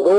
2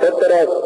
17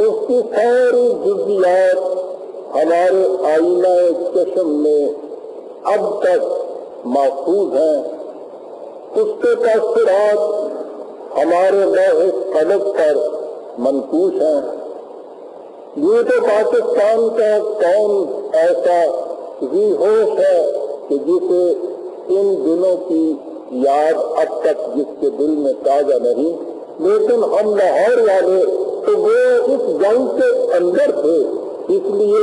اس کی ساری جزیات ہمارے آئینہ چشم میں اب تک محفوظ ہیں، اس کے تاثرات ہمارے لوح قلم پر منقوش ہیں۔ یہ تو پاکستان کا کون ایسا ذی ہوش ہے کہ جسے ان دنوں کی یاد اب تک جس کے دل میں تازہ نہیں، لیکن ہم لاہور والے تو وہ اس جنگ کے اندر تھے، اس لیے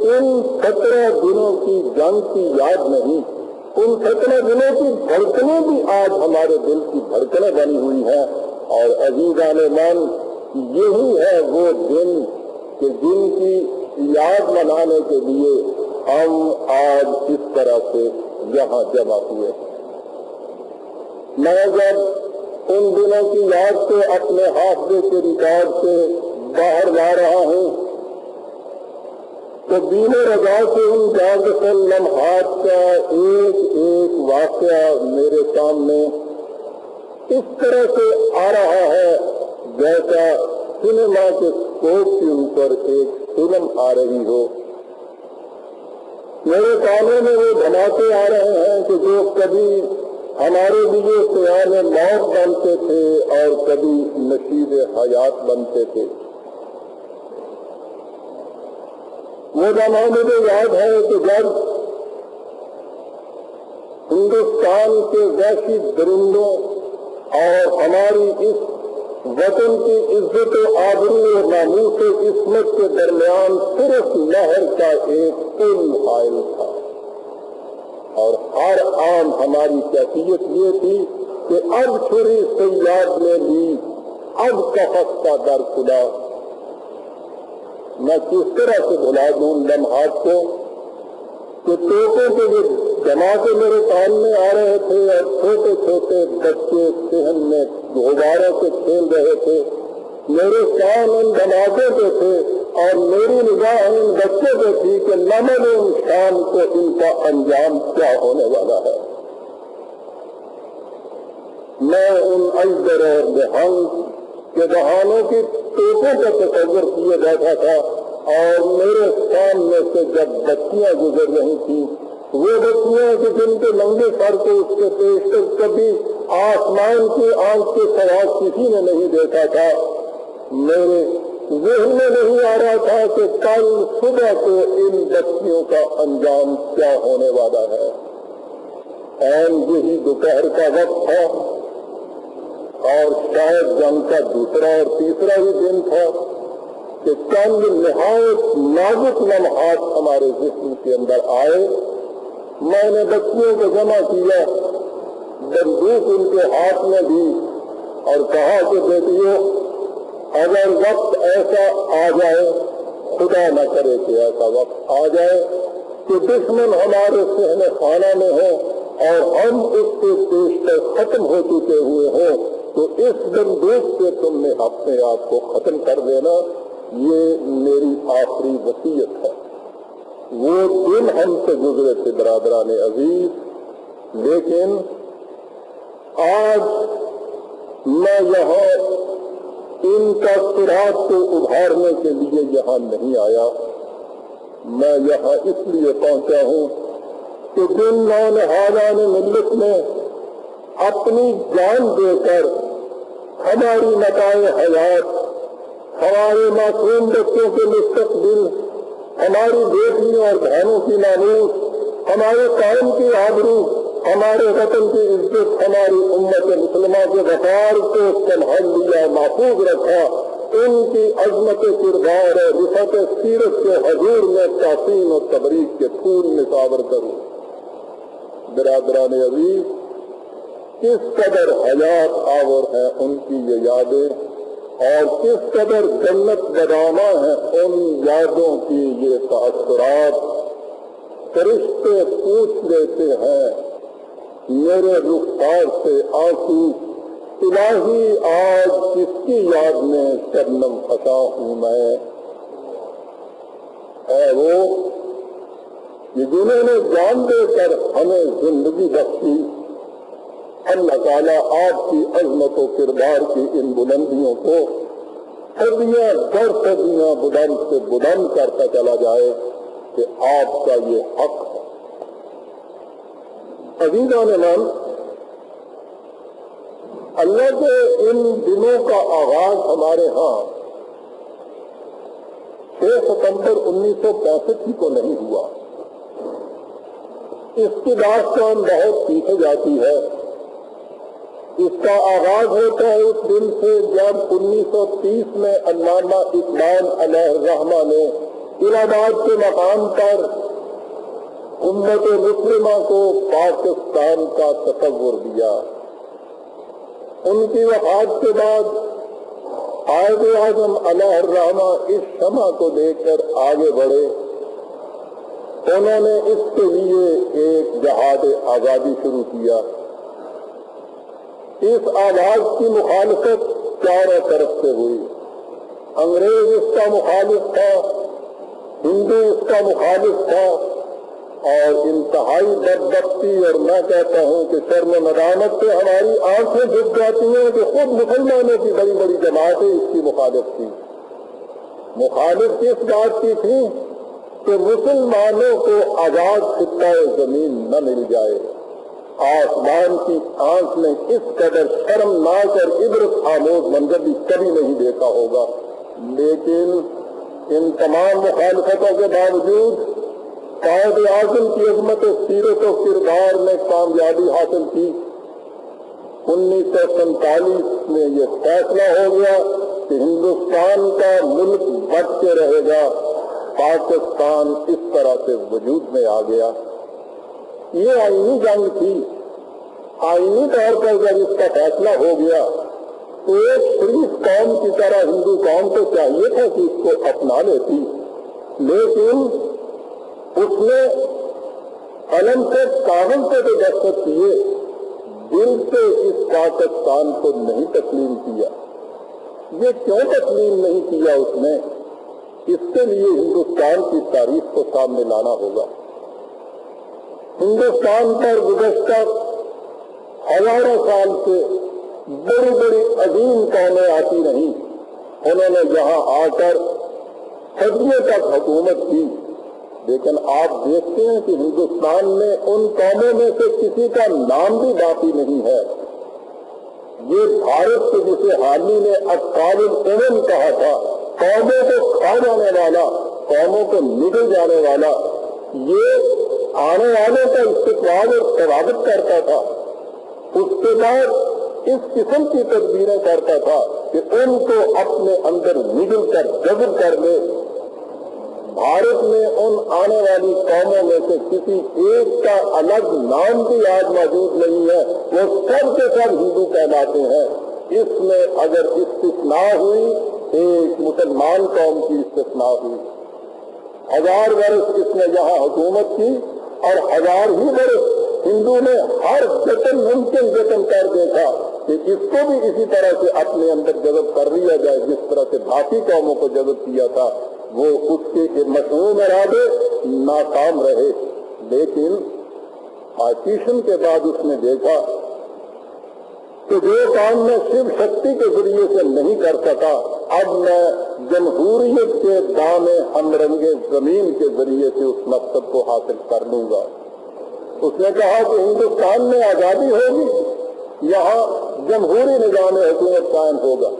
ان 17 دنوں کی جنگ کی یاد نہیں، ان 17 دنوں کی دھڑکنیں بھی آج ہمارے دل کی دھڑکنیں بنی ہوئی ہیں۔ اور عزیزان من، یہی ہے وہ دن کہ جن کی یاد منانے کے لیے ہم آج اس طرح سے یہاں جمع ہوئے۔ میں جب ان دنوں کی یاد سے اپنے حافظے کے ریکارڈ سے باہر لا رہا ہوں تو دین رضا سے ان جاگفل لمحات کا ایک ایک واقعہ میرے سامنے اس طرح سے آ رہا ہے جیسا سنیما کے اسکوپ کے اوپر ایک فلم آ رہی ہو۔ میرے کانوں میں وہ دھماکے آ رہے ہیں کہ جو کبھی ہمارے لیے سیان موت بنتے تھے اور کبھی نشید حیات بنتے تھے۔ وہ زمانہ مجھے یاد ہے کہ جب ہندوستان کے وحشی درندوں اور ہماری اس وطن کی عزت و آبرو اور ناموس عصمت کے درمیان صرف لہر کا ایک پل حائل تھا، اور ہر عام ہماری کیفیت یہ تھی کہ اب چھری سیاد نے لی، اب قفس کا در کھلا۔ میں کس طرح سے بھلا دوں لمحات کو کہ توپوں کے جو جماعتیں میرے کان میں آ رہے تھے اور چھوٹے چھوٹے بچے صحن میں غباروں سے کھیل رہے تھے، میرے کان ان دھماکوں پہ تھے اور میری نگاہ ان بچوں پہ تھی کہ نہ معلوم شام کو ان کا انجام کیا ہونے والا ہے۔ میں ان اجدر اور نہنگ کے بہانوں کی توپوں کا تصور کیے بیٹھا تھا، اور میرے سامنے سے جب بچیاں گزر رہی تھیں، وہ بچیاں کہ جن کے ننگے سر کو اس کے پیش تک کبھی آسمان کی آنکھ کے سوا کسی نے نہیں دیکھا تھا، میرے ذہن میں نہیں آ رہا تھا کہ کل صبح کو ان بچیوں کا انجام کیا ہونے والا ہے۔ عین یہی دوپہر کا وقت تھا اور شاید جنگ کا دوسرا اور تیسرا ہی دن تھا کہ چند نہایت نازک لمحات ہمارے ذہن کے اندر آئے۔ میں نے بچیوں کو جمع کیا، بندوق ان کے ہاتھ میں دی اور کہا کہ بیٹیوں، اگر وقت ایسا آ جائے، خدا نہ کرے کہ ایسا وقت آ جائے کہ دشمن ہمارے صحن خانہ میں ہو اور ہم اس کے پیشتر ختم ہو چکے ہوئے ہوں، تو اس بندوق سے تم نے اپنے آپ کو ختم کر دینا، یہ میری آخری وصیت ہے۔ وہ دن ہم سے گزرے تھے برادران عزیز، لیکن آج میں یہاں ان کا سراغ کو ابھارنے کے لیے یہاں نہیں آیا، میں یہاں اس لیے پہنچا ہوں کہ جن نونہالان ملت نے اپنی جان دے کر ہماری متاع حیات، ہمارے معصوم بچوں کے مستقبل، ہماری بیٹیوں اور بہنوں کی ناموس، ہمارے قوم کی آبرو، ہمارے وطن کی عزت، ہماری امت مسلمہ کے وقار کو سنبھال لیا، محفوظ رکھا، ان کی عظمت کردار اور رفعت سیرت کے حضور میں تعظیم و تبریک کے پھول نثار کروں۔ برادران عزیز، کس قدر حیات آور ہیں ان کی یہ یادیں، اور کس قدر جنت بدانا ہیں ان یادوں کی یہ تاثرات۔ فرشتے پوچھ لیتے ہیں میرے رخسار سے آنسو، الہی آج کس کی یاد میں شبنم خطا ہوں میں؟ اے وہ کہ جنہوں نے جان دے کر ہمیں زندگی بخشی، اللہ تعالیٰ آپ کی عظمت و کردار کی ان بلندیوں کو صدیاں در صدیاں بلند سے بلند کرتا چلا جائے کہ آپ کا یہ حق ہے۔ عزیزان من، اللہ کے ان دنوں کا آغاز ہمارے ہاں 6 ستمبر 1965 کو نہیں ہوا۔ اس کی داستان بہت پیچھے جاتی ہے۔ اس کا آغاز ہوتا ہے اس دن سے جب 1930 میں علامہ اقبال علیہ الرحمہ نے الہ آباد کے مقام پر امت مسلمہ کو پاکستان کا تصور دیا۔ ان کی وفات کے بعد قائد اعظم علیہ الرحمہ اس شمع کو دیکھ کر آگے بڑھے۔ انہوں نے اس کے لیے ایک جہاد آزادی شروع کیا۔ اس آواز کی مخالفت چاروں طرف سے ہوئی۔ انگریز اس کا مخالف تھا، ہندو اس کا مخالف تھا، اور انتہائی بدبختی اور میں کہتا ہوں کہ شرم و ندامت سے ہماری آنکھیں جھک جاتی ہیں کہ خود مسلمانوں کی بڑی بڑی جماعتیں اس کی مخالف تھی۔ مخالف کس بات کی تھی کہ مسلمانوں کو آزاد خطہ زمین نہ مل جائے۔ آسمان کی آنکھ نے اس قدر شرمناک اور عبرت آموز منظر بھی کبھی نہیں دیکھا ہوگا، لیکن ان تمام مخالفتوں کے باوجود قائد اعظم کی عظمت و سیرت و کردار نے کامیابی حاصل کی۔ 1947 میں یہ فیصلہ ہو گیا کہ ہندوستان کا ملک بچ کے رہے گا۔ پاکستان اس طرح سے وجود میں آ گیا۔ یہ آئینی جنگ تھی۔ آئینی طور پر جب اس کا فیصلہ ہو گیا تو ایک شریف قوم کی طرح ہندو قوم کو چاہیے تھا کہ اس کو اپنا لیتی، لیکن اس نے قلم سے کاغذ پہ تو دستخط کیے، دل سے اس پاکستان کو نہیں تسلیم کیا۔ یہ کیوں تسلیم نہیں کیا اس نے؟ اس کے لیے ہندوستان کی تاریخ کو سامنے لانا ہوگا۔ ہندوستان پر گزشتہ ہزاروں سال سے بڑی بڑی عظیم قومیں آتی رہیں، انہوں نے یہاں آ کر صدیوں تک حکومت کی، لیکن آپ دیکھتے ہیں کہ ہندوستان میں ان قوموں میں سے کسی کا نام بھی باقی نہیں ہے۔ یہ بھارت کے جسے حامی نے اقوام الامم کہا تھا، قوموں کو کھا جانے والا، قوموں کو نگل جانے والا، یہ آنے والوں کا استقبال اور سواگت کرتا تھا۔ اس کے بعد اس قسم کی تدبیریں کرتا تھا کہ ان کو اپنے اندر نگل کر جذب کر لے۔ بھارت میں ان آنے والی قوموں میں سے کسی ایک کا الگ نام بھی آج موجود نہیں ہے، وہ سب کے سب ہندو کہلاتے ہیں۔ اس میں اگر استثناء ہوئی، ایک مسلمان قوم کی استثناء ہوئی۔ 1000 برس اس نے یہاں حکومت کی اور 1000 ہی برس ہندو نے ہر جتن ممکن جتن کر دیکھا کہ اس کو بھی اسی طرح سے اپنے اندر جذب کر لیا جائے جس طرح سے باقی قوموں کو جذب کیا تھا۔ وہ اس کے مصنوع ارادے ناکام رہے، لیکن پارٹیشن کے بعد اس نے دیکھا کہ جو کام میں شیو شکتی کے ذریعے سے نہیں کر سکا، اب میں جمہوریت کے دامے ہم رنگے زمین کے ذریعے سے اس مقصد کو حاصل کر لوں گا۔ اس نے کہا کہ ہندوستان میں آزادی ہوگی، یہاں جمہوری نظام حکومت قائم ہوگا۔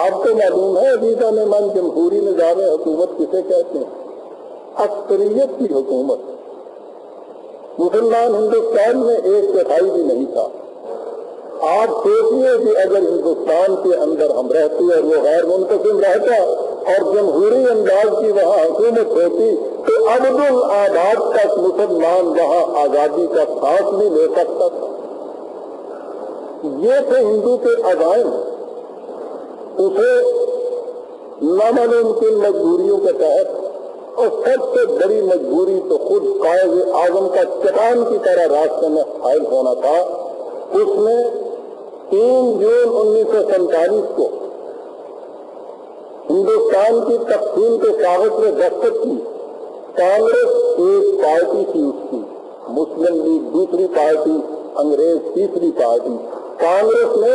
آپ کو معلوم ہے عزیزان من، جمہوری نظام حکومت کسے کہتے ہیں؟ اکثریت کی حکومت۔ مسلمان ہندوستان میں 1/4 بھی نہیں تھا۔ آپ سوچیے کہ اگر ہندوستان کے اندر ہم رہتے اور وہ غیر منقسم رہتا اور جمہوری انداز کی وہاں حکومت ہوتی تو عبد الآباد تک مسلمان وہاں آزادی کا سانس نہیں لے سکتا تھا۔ یہ تھے ہندو کے عزائم۔ اسے ناممکن مجبوریوں کے تحت، اور سب سے بڑی مجبوری تو خود قائد اعظم کا چٹان کی طرح راستے میں حائل ہونا تھا۔ اس نے 3 جون 1947 کو ہندوستان کی تقسیم کے کاغذ میں دستخط کی۔ کانگریس ایک پارٹی تھی اس کی، مسلم لیگ دوسری پارٹی، انگریز تیسری پارٹی۔ کانگریس نے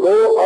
2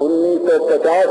1950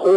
6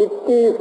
21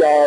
4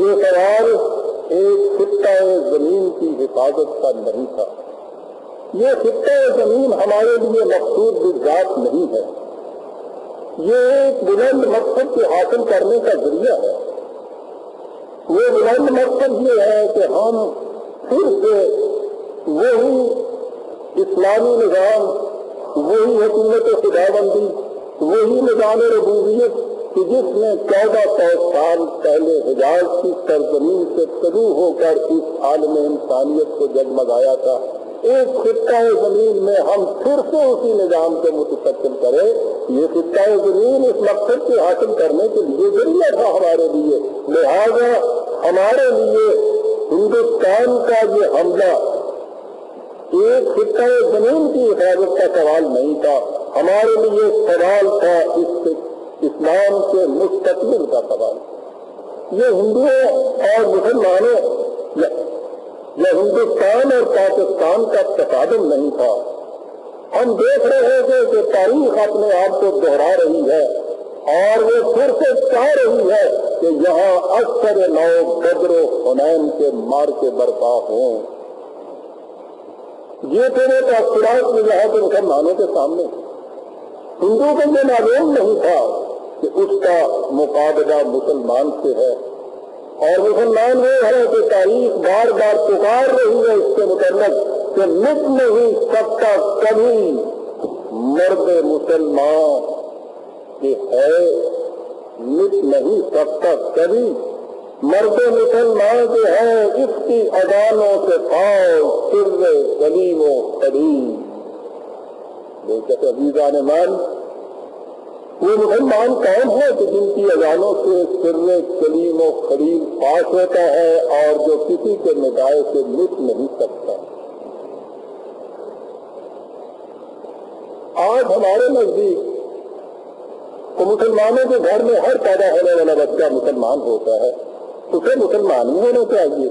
یہ سوال ایک خطہ زمین کی حفاظت کا نہیں تھا. یہ خطہ زمین ہمارے لیے مقصود بذات نہیں ہے. یہ ایک بلند مقصد کو حاصل کرنے کا ذریعہ ہے. وہ بلند مقصد یہ ہے کہ ہم پھر سے وہی اسلامی نظام، وہی حکومت خداوندی، وہی نظام ربوبیت کہ جس نے 1400 سال پہلے حجاز کی سرزمین سے طلوع ہو کر اس عالم انسانیت کو جگمگایا تھا، ایک خطہ زمین میں ہم پھر سے اسی نظام کو متشکل کریں. یہ خطہ زمین اس مقصد کو حاصل کرنے کے لیے ذریعہ تھا ہمارے لیے. لہذا ہمارے لیے ہندوستان کا یہ حملہ ایک خطہ زمین کی حفاظت کا سوال نہیں تھا. ہمارے لیے سوال تھا اسلام کے مستقبل کا سوال. یہ ہندوؤں اور مسلمانوں یا ہندوستان اور پاکستان کا تصادم نہیں تھا. ہم دیکھ رہے تھے کہ تاریخ اپنے آپ کو دہرا رہی ہے اور وہ پھر سے چاہ رہی ہے کہ یہاں اکثر نو بدر و حنین کے مارکے برپا ہوں. یہ تھے وہ تاثرات میں یہاں کے مسلمانوں کے سامنے. ہندو کو یہ معلوم نہیں تھا کہ اس کا مقابلہ مسلمان سے ہے، اور مسلمان وہ ہے کہ تاریخ بار بار پکار رہی ہے اس کے متعلق کہ مٹ نہیں سکتا کبھی مرد مسلمان کہ ہے، مٹ نہیں سکتا کبھی مرد مسلمان جو ہے، اس کی اذانوں سے پاؤ سر سلیم و خلیل. دیکھتے عزیزان مان، وہ مسلمان کون ہے کہ جن کی اذانوں سے سر سلیم و خلیل پاس ہوتا ہے اور جو کسی کے ندائے سے مٹ نہیں سکتا. آج ہمارے نزدیک تو مسلمانوں کے گھر میں ہر پیدا ہونے والا بچہ مسلمان ہوتا ہے. اسے مسلمان ہی ہونا چاہیے،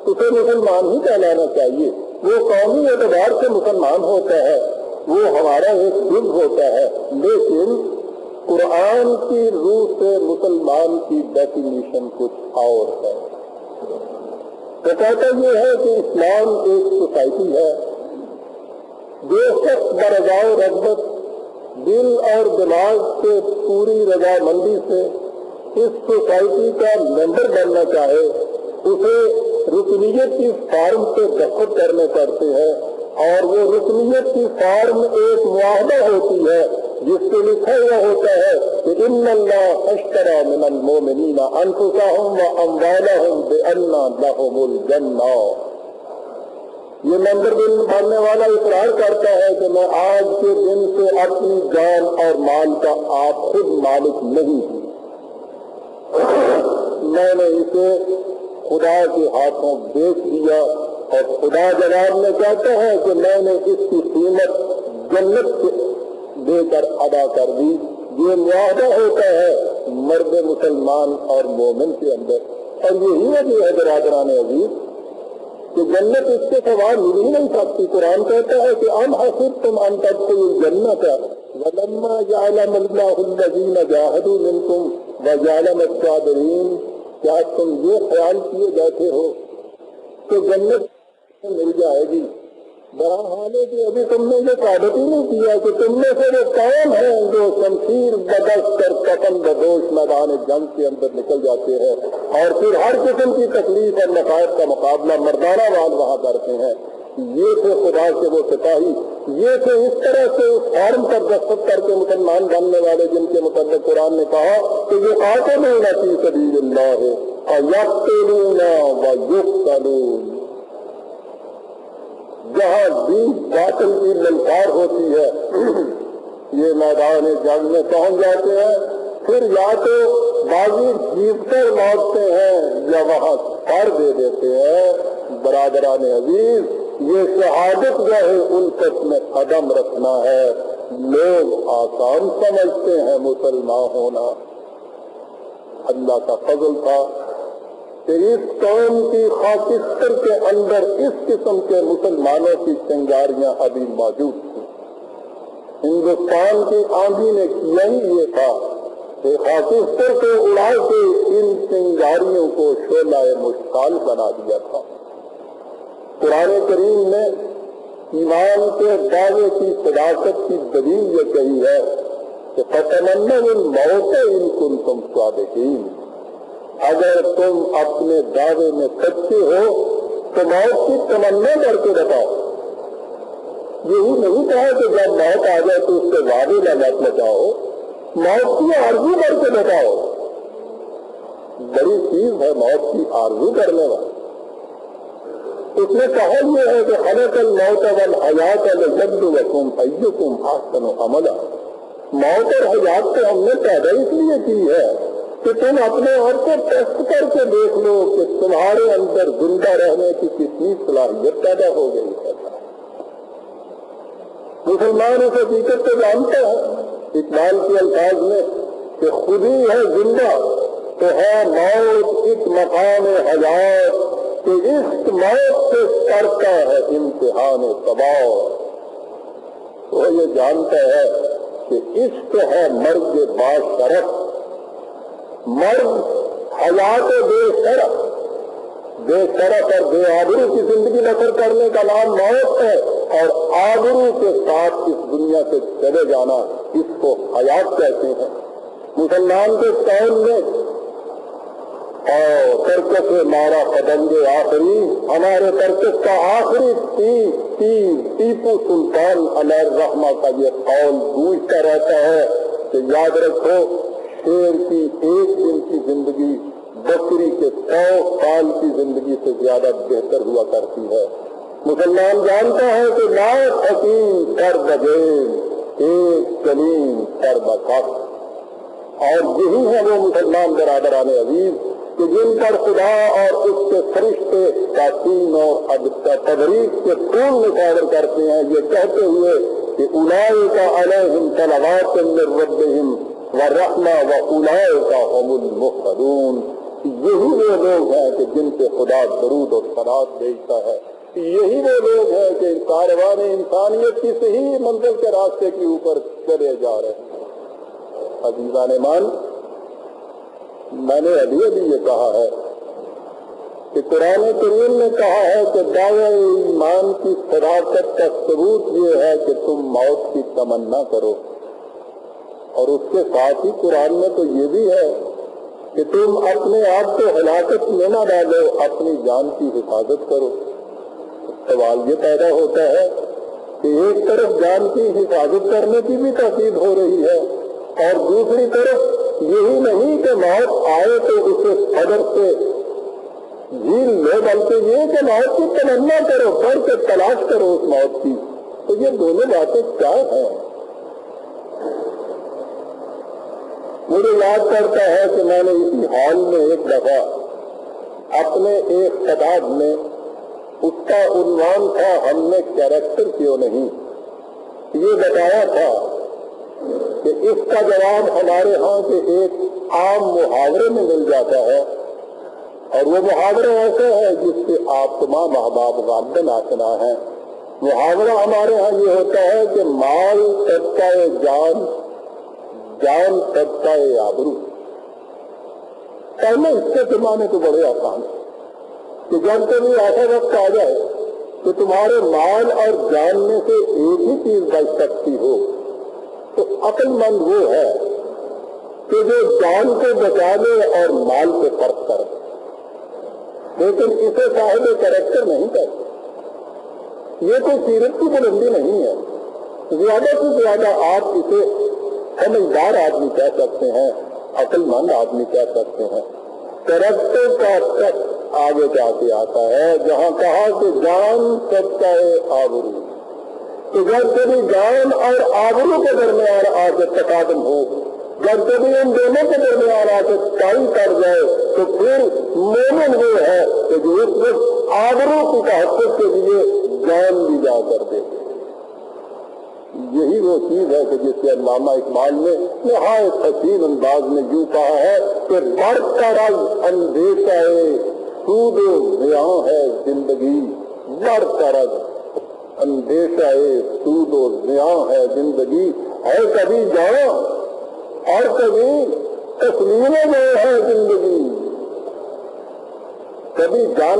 اسے مسلمان ہی کہلانا چاہیے. وہ قومی اعتبار سے مسلمان ہوتا ہے، وہ ہمارا ایک دل ہوتا ہے. لیکن قرآن کی روح سے مسلمان کی ڈیفینیشن کچھ اور ہے. تو کہتا یہ ہے کہ اسلام ایک سوسائٹی ہے جو شخص برضا و رغبت دل اور دماغ سے پوری رضامندی سے اس سوسائٹی کا ممبر بننا چاہے اسے رکنیت کی فارم سے دستخط کرنے پڑتے ہیں، اور وہ رکنیت کی فارم ایک معاہدہ ہوتی ہے جس سے لکھا ہوا ہوتا ہے کہ ان اللہ اشتری من المؤمنین انفسهم واموالهم بان لهم الجنہ. یہ ممبر بننے والا اقرار کرتا ہے کہ میں آج کے دن سے اپنی جان اور مال کا آپ خود مالک نہیں ہوں، میں نے اسے خدا کے ہاتھوں بیچ دیا، اور خدا جناب میں کہتا ہے کہ میں نے اس کی قیمت جنت دے کر ادا کر دی. یہ معاہدہ ہوتا ہے مرد مسلمان اور مومن کے اندر. اور یہی وجہ ہے برادران عزیز کہ جنت اس کے سوا مل ہی نہیں سکتی. قرآن کہتا ہے کہ ام حسبتم ان تدخلوا الجنة ولما يعلم الله الذين جاهدوا منكم ويعلم الصابرين. کیا تم یہ خیال کیے بیٹھے ہو کہ جنت مل جائے گی؟ بہرحال ہے کہ ابھی تم نے یہ ثابت ہی نہیں کیا کہ تم میں سے وہ کون ہیں جو شمشیر بدست کر قتل بدوش میدان جنگ کے اندر نکل جاتے ہیں اور پھر ہر قسم کی تکلیف اور مصائب کا مقابلہ مردانہ وال وہاں کرتے ہیں. یہ تھے خدا کے وہ سپاہی، یہ تھے اس طرح سے اس فارم پر دستخط کر کے مسلمان بننے والے جن کے متعلق قرآن نے کہا کہ یہ قاتلون فی سبیل اللہ فیقتلون ویقتلون. جہاں دین باطل کی للکار ہوتی ہے یہ میدان جنگ میں پہنچ جاتے ہیں، پھر یا تو بازی جیت کر لوٹتے ہیں یا وہاں سر دے دیتے ہیں. برادران عزیز، یہ شہادت گاہ الفت میں قدم رکھنا ہے. لوگ آسان سمجھتے ہیں مسلمان ہونا. اللہ کا فضل تھا کہ اس قوم کی خاکستر کے اندر اس قسم کے مسلمانوں کی چنگاریاں ابھی موجود تھیں. ہندوستان کی آندھی نے کیا ہی یہ تھا کہ خاکستر کو اڑا کے ان چنگاریوں کو شعلہ مشتعل بنا دیا تھا۔ قرآن کریم نے ایمان کے دعوے کی صداقت کی دلیل یہ کہی ہے کہ فَتَمَنَّوُا الْمَوْتَ إِن كُنتُمْ صَادِقِينَ، اگر تم اپنے دعوے میں سچے ہو تو موت کی تمنا کر کے بتاؤ۔ یہی نہیں کہا کہ جب موت آ جائے تو اس سے وعدے نہ مت بتاؤ، موت کی آرزو کر کے بتاؤ۔ بڑی چیز ہے موت کی آرزو کرنے والا۔ اس نے کہا یہ ہے کہ خلق الموت والحیات ليبلوکم ایکم احسن عملا، موت اور حیات کو ہم نے پیدا اس لیے کی ہے کہ تم اپنے آپ کو ٹیسٹ کر کے دیکھ لو کہ تمہارے اندر زندہ رہنے کی کتنی صلاحیت پیدا ہو گئی ہے۔ مسلمان اس حقیقت کو جانتا ہے، اقبال کے الفاظ میں کہ خود ہی ہے زندہ تو ہے موت ایک مقام حیات، کہ عشق موت سے کرتا ہے امتحان تباہ۔ وہ یہ جانتا ہے کہ عشق ہے مرگ باشرف، مرگ حیات بے شرف، بے شرف اور بے آبرو کی زندگی بسر کرنے کا نام موت ہے، اور آبرو کے ساتھ اس دنیا سے چلے جانا اس کو حیات کہتے ہیں۔ مسلمان کے قول میں اور ترکش مارا قدنگ آخری، ہمارے ترکش کا آخری تیر ٹیپو سلطان علیہ الرحمہ کا یہ قول گونجتا رہتا ہے کہ یاد رکھو شیر کی ایک دن کی زندگی بکری کے 100 سال کی زندگی سے زیادہ بہتر ہوا کرتی ہے۔ مسلمان جانتا ہے کہ لا حکیم کر بغیر ایک کلیم کر بکف، اور یہی ہے وہ مسلمان برادران عزیز کہ جن پر خدا اور اس کے فرشتے تعظیم اور تبریک کے پھول نثار کرتے ہیں، یہ کہتے ہوئے کہ اولئک علیہم صلوات من ربہم ورحمہ واولئک هم المہتدون، یہی وہ لوگ ہیں کہ جن پہ خدا درود اور صلوات بھیجتا ہے، یہی وہ لوگ ہیں کہ کاروان انسانیت کی صحیح منزل کے راستے کے اوپر چلے جا رہے ہیں۔ عزیزان ایمان، میں نے ابھی یہ کہا ہے کہ قرآن کریم نے کہا ہے کہ دعوی ایمان کی صداقت کا ثبوت یہ ہے کہ تم موت کی تمنا کرو، اور اس کے ساتھ ہی قرآن میں تو یہ بھی ہے کہ تم اپنے آپ کو ہلاکت میں نہ ڈالو، اپنی جان کی حفاظت کرو۔ سوال یہ پیدا ہوتا ہے کہ ایک طرف جان کی حفاظت کرنے کی بھی تاکید ہو رہی ہے، اور دوسری طرف یہی نہیں کہ موت آئے تو اسے صبر سے جھیل لو، بلکہ یہ کہ موت کی تمنا کرو، پڑھ کے تلاش کرو اس موت کی۔ تو یہ دونوں باتیں کیا ہیں؟ مجھے یاد کرتا ہے کہ میں نے اسی حال میں ایک دفعہ اپنے ایک کتاب میں، اس کا عنوان تھا ہم نے کیریکٹر کیوں نہیں، یہ بتایا تھا کہ اس کا جواب ہمارے ہاں کے ایک عام محاورے میں مل جاتا ہے، اور وہ محاورہ ایسا ہے جس سے آپ تمام احباب غالباً آشنا ہیں۔ محاورہ ہمارے ہاں یہ ہوتا ہے کہ مال صدقہ جان، جان صدقہ آبرو۔ پہلے اس کے زمانے تو بڑے آسان کہ جب کبھی ایسا وقت آ جائے کہ تمہارے مال اور جان میں سے ایک ہی چیز بچ سکتی ہو تو عقل مند وہ ہے کہ جو جان کو بچا لے اور مال پہ فرق کر دے، لیکن اسے صاحب کریکٹر نہیں کرتے۔ یہ کوئی سیرت کی بلندی نہیں ہے، زیادہ سے زیادہ آپ اسے سمجھدار آدمی کہہ سکتے ہیں، عقل مند آدمی کہہ سکتے ہیں۔ کریکٹر کا تک آگے جا کے آتا ہے جہاں کہا کہ جان صدقہ آبرو، تو جب کبھی جان اور آبرو کے درمیان آ کے تقادم ہو، جب کبھی ان دونوں کے درمیان آ کے ٹائی کر جائے تو پھر مومن وہ ہے کہ جو اس وقت آبرو کی تحفظ کے لیے جان بھی جا کر دے۔ یہی وہ چیز ہے کہ جس سے علامہ اقبال نے نہایت حسین انداز میں یوں کہا ہے کہ بر طرز اندیشہ سود و زیاں ہے زندگی، بر طرز اندیشہ سود و زیاں ہے زندگی، ہے کبھی جاں اور کبھی تسلیمے گئے ہیں زندگی. کبھی جان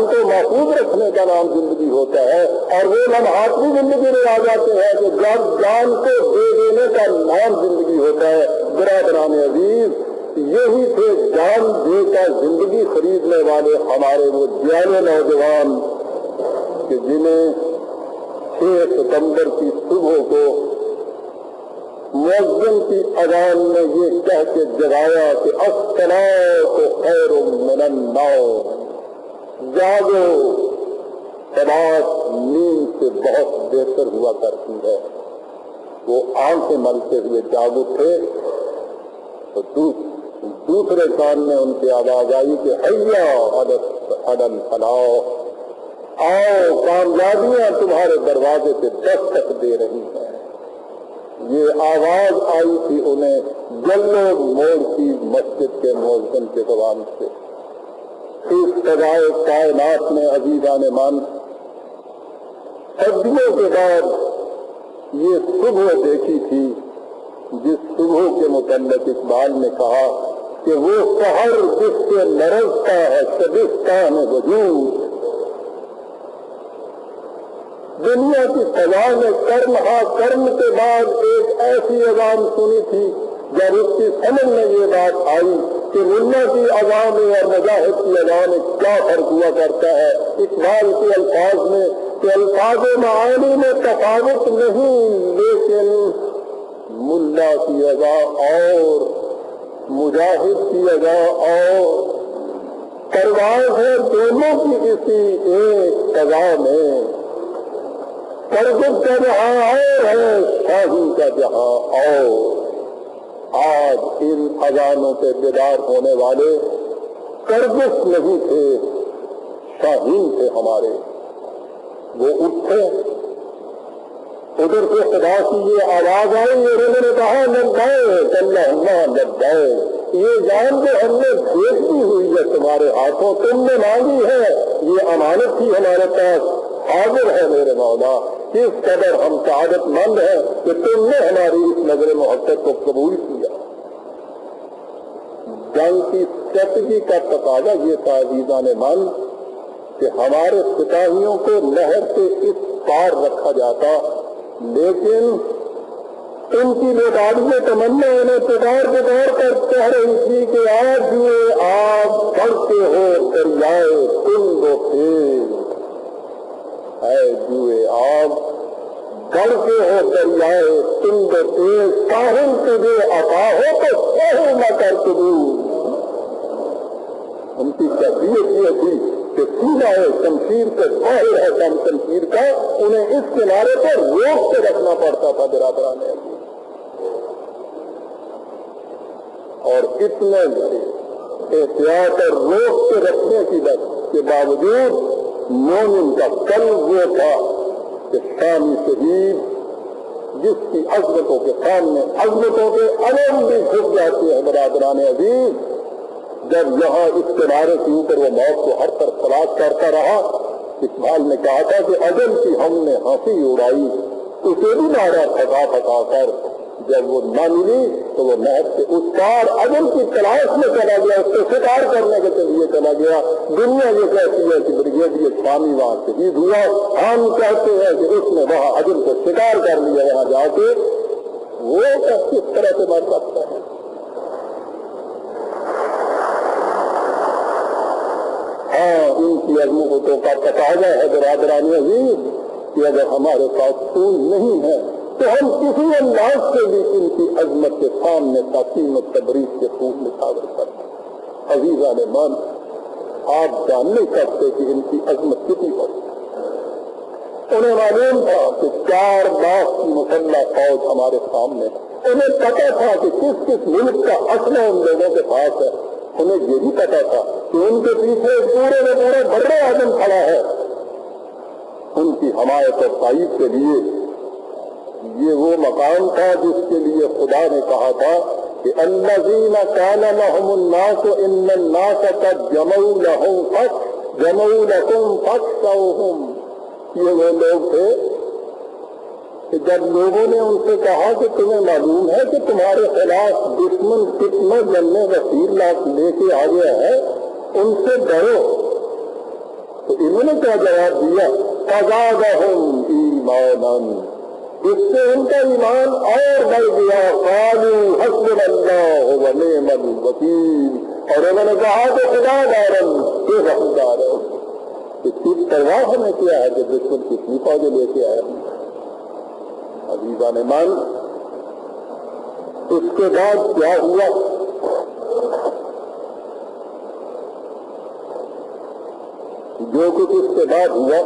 کو محفوظ رکھنے کا نام زندگی ہوتا ہے، اور وہ لمحات بھی زندگی میں آ جاتے ہیں کہ جب جان کو دے دینے کا نام زندگی ہوتا ہے. برادران عزیز، یہی تھے جان دے کر زندگی خریدنے والے ہمارے وہ جوان نوجوان کہ جنہیں 6 ستمبر کی صبح کو مؤذن کی اذان نے یہ کہہ کے جگایا کہ الصلاۃ خیر من النوم، جاگو، صلاۃ نیند سے بہت بہتر ہوا کرتی ہے. وہ آنکھیں ملتے ہوئے جاگ اٹھے تو دوسرے کان میں ان کی آواز آئی کہ حیا علی الفلاح، آؤ کامیابیاں تمہارے دروازے پہ دستک دے رہی ہیں. یہ آواز آئی تھی انہیں جلو موڑ کی مسجد کے مؤذن کے زبان سے. اس سزائے کائنات میں عزیزان مان صدیوں کے بعد یہ صبح دیکھی تھی جس صبح کے متعلق اقبال نے کہا کہ وہ سحر جس سے لرزتا ہے شبستان وجود. دنیا کی فضا میں کرم کرم کے بعد ایک ایسی اذان سنی تھی جب اس کی سمجھ میں یہ بات آئی کہ ملا کی اذان اور مجاہد کی اذان میں کیا فرق ہوا کرتا ہے. اقبال کے الفاظ میں کہ الفاظ معانی میں تفاوت نہیں، لیکن ملا کی اذان اور مجاہد کی اذان اور پرواز ہے دونوں کی اسی ایک فضا میں. کرگس کا جہاں اور ہے، شاہی کا جہاں اور. آج ان اذانوں سے بیدار ہونے والے کرگس نہیں تھے، شاہین تھے ہمارے. وہ اٹھے، ادھر سے خدا کی یہ آواز آئی اور انہوں نے کہا لبیک اللہم لبیک، یہ جان جو ہم نے بھیجی ہوئی ہے تمہارے ہاتھوں، تم نے مانگی ہے، یہ امانت تھی ہمارے پاس، حاضر ہے میرے مولا. کس قدر ہم سعادت مند ہیں کہ تم نے ہماری اس نظر محبت کو قبول کیا. جنگ کی اسٹریٹجی کا تقاضا یہ تھا عزیزان من کہ ہمارے سپاہیوں کو نہر سے اس پار رکھا جاتا، لیکن ان کی بیداری تمنا انہیں پکار کر کہہ رہی تھی کہ آج ہوئے آپ بڑھتے ہو دریائے تم وہ تیز، اے جوئے آپ بڑھ کے ہو دریائے تم وہ تیز، ساحل تجھے عطا ہو تو ساحل نہ کر قبول. ان کی کیفیت یہ تھی کہ سینہ شمشیر سے ظاہر ہے دم شمشیر کا، انہیں اس کنارے پر روک کے رکھنا پڑتا تھا برادران عزیز. اور اتنے احتیاط اور روک کے رکھنے کے باوجود مومن کا قلب وہ تھا کہ شامی شہید جس کی عظمتوں کے سامنے عظمتوں کے علم بھی جھک جاتے ہیں برادران عزیز. جب یہاں اس کنارے کے اوپر وہ موت کو ہر طرف تلاش کرتا رہا، اقبال نے کہا تھا کہ اجل کی ہم نے ہنسی اڑائی، اسے بھی مارا تھکا کر. جب وہ نہ ملی تو وہ نہر سے اس پار اجل کی تلاش میں چلا گیا، اس کو شکار کرنے کے لیے چلا گیا. دنیا یہ کہتی ہے کہ بریگیڈیئر شامی وہاں شہید ہوا، ہم کہتے ہیں کہ اس نے وہاں اجل کو شکار کر لیا. یہاں جا کے وہ کس طرح سے مر سکتا ہے؟ ہاں، ان کی عظمتوں کا تقاضا ہے برادران عزیز کہ اگر ہمارے پاس خون نہیں ہے تو ہم کسی انداز سے بھی ان کی عظمت کے سامنے تقسیم و تبریز کے خون نثار کرتے ہیں. عزیزان من، آپ جان نہیں سکتے کہ ان کی عظمت کتنی بڑی. انہیں معلوم تھا کہ 4 لاکھ کی مسلح فوج ہمارے سامنے ہے. انہیں پتا تھا کہ کس ملک کا اسلحہ ان لوگوں کے پاس ہے. انہیں یہ بھی پتا تھا کہ ان کے پیچھے پورے میں پورے بڑے اعظم کھڑا ہے. ان کی حمایت اور تائید کے لیے یہ وہ مقام تھا جس کے لیے خدا نے کہا تھا کہ الذین قال لهم الناس ان الناس قد جمعوا لكم فاخشوهم. یہ وہ لوگ تھے کہ جب لوگوں نے ان سے کہا کہ تمہیں معلوم ہے کہ تمہارے خلاف دشمن کتنے جننے وسیل لے کے آ گیا ہے، ان سے ڈرو، تو انہوں نے کیا جواب دیا؟ فزادہم ایمانا، اس سے ان کا ایمان اور بڑھ گیا، قالوا حسبنا اللہ ونعم الوکیل، اور انہوں نے کہا کہ خدا دارن کہ حقدار ہے، اس کی پرواہ ہمیں کیا ہے کہ دشمن کتنی فوجیں لے کے آئے۔ عزیزان ایمان، اس کے بعد کیا ہوا؟ جو کچھ اس کے بعد ہوا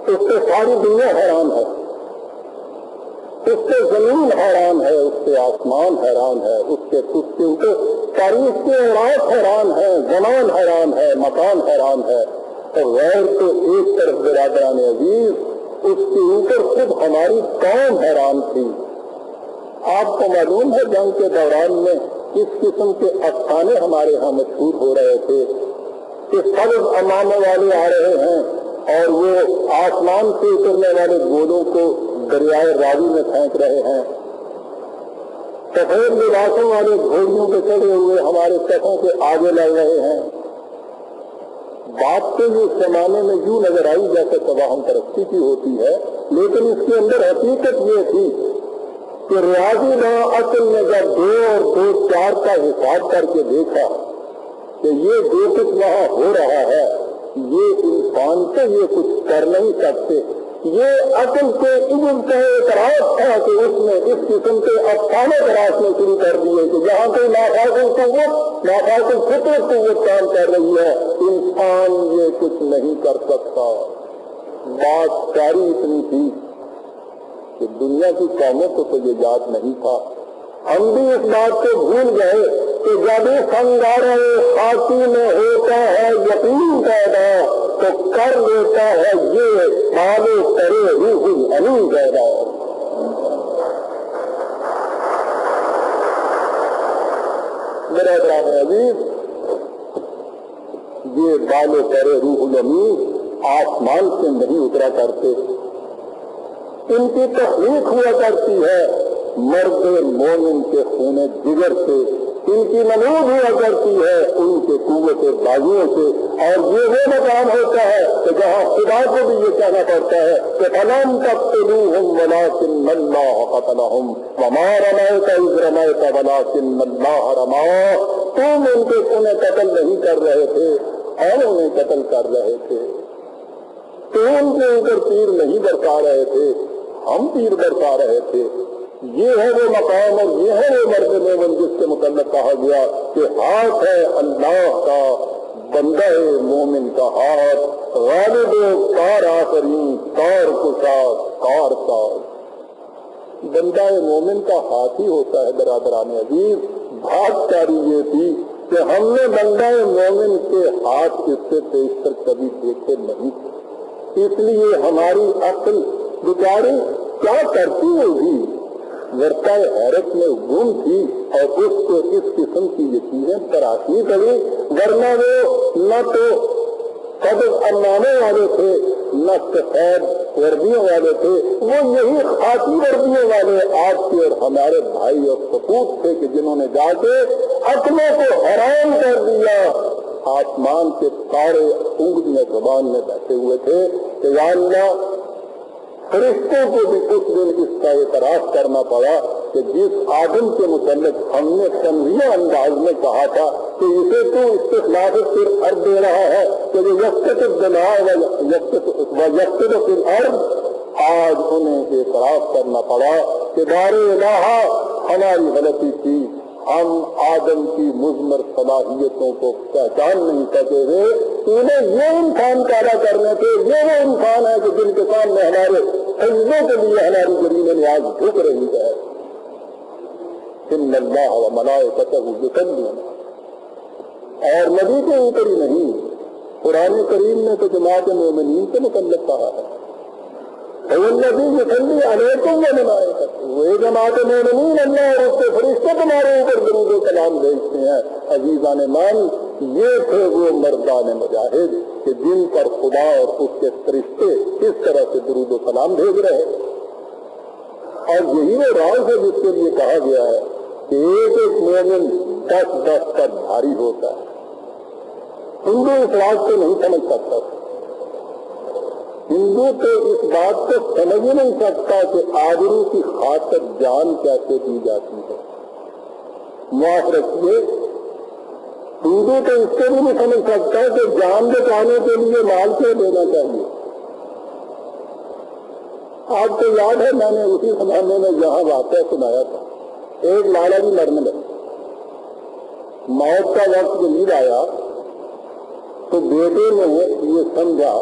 اس سے ساری دنیا حیران ہے، اس سے زمین حیران ہے، اس سے آسمان حیران ہے، اس کے اوپر تاریخ کے اوراق حیران ہے، زمان حیران ہے، مکان حیران ہے، اور غیر تو ایک طرف برادران عزیز اس کے اوپر خود ہماری قوم حیران تھی۔ آپ کو معلوم ہے جنگ کے دوران میں اس قسم کے افسانے ہمارے ہاں مشہور ہو رہے تھے کہ سبز اماموں والے آ رہے ہیں اور وہ آسمان سے اترنے والے گولوں کو دریائے راوی میں پھینک رہے ہیں، سفید لباسوں والے گھوڑیوں پہ چڑھے ہوئے ہمارے صفوں سے آگے لڑ رہے ہیں۔ بات تو یہ زمانے میں یوں نظر آئی جیسے تباہم ترقی کی ہوتی ہے، لیکن اس کے اندر حقیقت یہ تھی کہ ریاضی عقل نے جب 2 اور 2 4 کا حساب کر کے دیکھا کہ یہ جو کچھ وہاں ہو رہا ہے یہ انسان تو یہ کچھ کر نہیں سکتے، یہ عقل کے علم کا اعتراض تھا کہ اس نے اس قسم کے افسانے تراشنے شروع کر دیے کہ جہاں کوئی نافاذل قوت نافاذل فطرت قوت کام کر رہی ہے، انسان یہ کچھ نہیں کر سکتا۔ بات ساری اتنی تھی کہ دنیا کی قوموں کو تو یہ یاد نہیں تھا، ہم بھی اس بات کو بھول گئے کہ جب اس انگارے خاصی میں ہوتا ہے یقین پیدا تو کر لیتا ہے یہ مالو کرے روح الامین پیدا۔ میرا برادر عزیز، یہ بالو کرے روح الامین آسمان سے نہیں اترا کرتے، ان کی تخلیق ہوا کرتی ہے مرد مومن کے خون جگر سے، ان کی نمود ہوا کرتی ہے ان کے قوت بازوؤں سے، اور یہ وہ مقام ہوتا ہے کہ جہاں خدا کو بھی یہ کہنا پڑتا ہے کہ فلم تقتلوہم ولکن اللہ قتلہم وما رمیت اذ رمیت ولکن اللہ رما، تم ان کے انہیں قتل نہیں کر رہے تھے اور انہیں قتل کر رہے تھے، تم ان کے اوپر تیر نہیں برسا رہے تھے، ہم تیر برسا رہے تھے۔ یہ ہے وہ مقام اور یہ ہے وہ مرد مومن جس کے متعلق کہا گیا کہ ہاتھ ہے اللہ کا، بندہ مومن کا ہاتھ، غالب کار آفرین، کار کشا کار ساز۔ بندہ مومن کا ہاتھ ہی ہوتا ہے برادران عزیز۔ بات کاری یہ تھی کہ ہم نے بندہ مومن کے ہاتھ اس سے پیشتر کبھی دیکھے نہیں تھے، اس لیے ہماری عقل بیچاری کیا کرتی ہوگی، ورثہ حیرت میں گم تھی اور اس کو اس قسم کی یہ چیزیں تراشنی پڑی، ورنہ وہ نہ تو قبض امانے والے تھے نہ سفید وردیوں والے تھے، وہ یہی خاکی وردیوں والے آپ کے اور ہمارے بھائی اور سپوت تھے کہ جنہوں نے جا کے عقلوں کو حیران کر دیا۔ آسمان کے سارے انگلیاں زبان میں بیٹھے ہوئے تھے کہ یا اللہ، فرشتوں کو بھی اس دن اس کا اعتراف کرنا پڑا کہ جس آدم کے متعلق ہم نے تنویہ انداز میں کہا تھا کہ اسے تو استخلاف پھر ارد دے رہا ہے کہ وہ یکت الدماء و یکت فی الارض، آج انہیں اعتراف کرنا پڑا کہ دار الہ ہماری غلطی تھی، ہم آدم کی مضمر صلاحیتوں کو پہچان نہیں سکے تھے، انہیں یہ انسان پیدا کرنے تھے، یہ وہ انسان ہے کہ جن کے سامنے ہمارے سجدے کے لیے ہماری زمین نیاز جھک رہی ہے۔ ان اللہ و ملائکتہ یصلون، اور نبی کے اوپر ہی نہیں، قرآن کریم نے تو جماعت مومنین سے متعلق کہا ہے، الذی یصلی علیکم وملائکتہ، وہ جماعت مومنین اللہ اور اس کے فرشتے تمہارے اوپر درود و سلام بھیجتے ہیں۔ عزیزان مان، یہ تھے وہ مردان مجاہد کہ جن پر خدا اور اس کے فرشتے اس طرح سے درود و سلام بھیج رہے۔ اور یہی وہ راز ہے جس کے لیے کہا گیا ہے کہ ایک ایک مومن 10-10 پر بھاری ہوتا ہے. ہندو اس راز کو نہیں سمجھ سکتا. ہندو تو اس بات کو سمجھ ہی نہیں سکتا کہ آبرو کی خاطر جان کیسے دی جاتی ہے. معاف رکھیے، ہندو تو اس کو بھی نہیں سمجھ سکتا کہ جان بچانے کے لیے مال کیوں دینا چاہیے. آپ کو یاد ہے میں نے اسی زمانے میں یہاں واقعہ سنایا تھا. ایک لالا جی مرنے لگے، موت کا وقت جب آیا تو بیٹے نے یہ سمجھا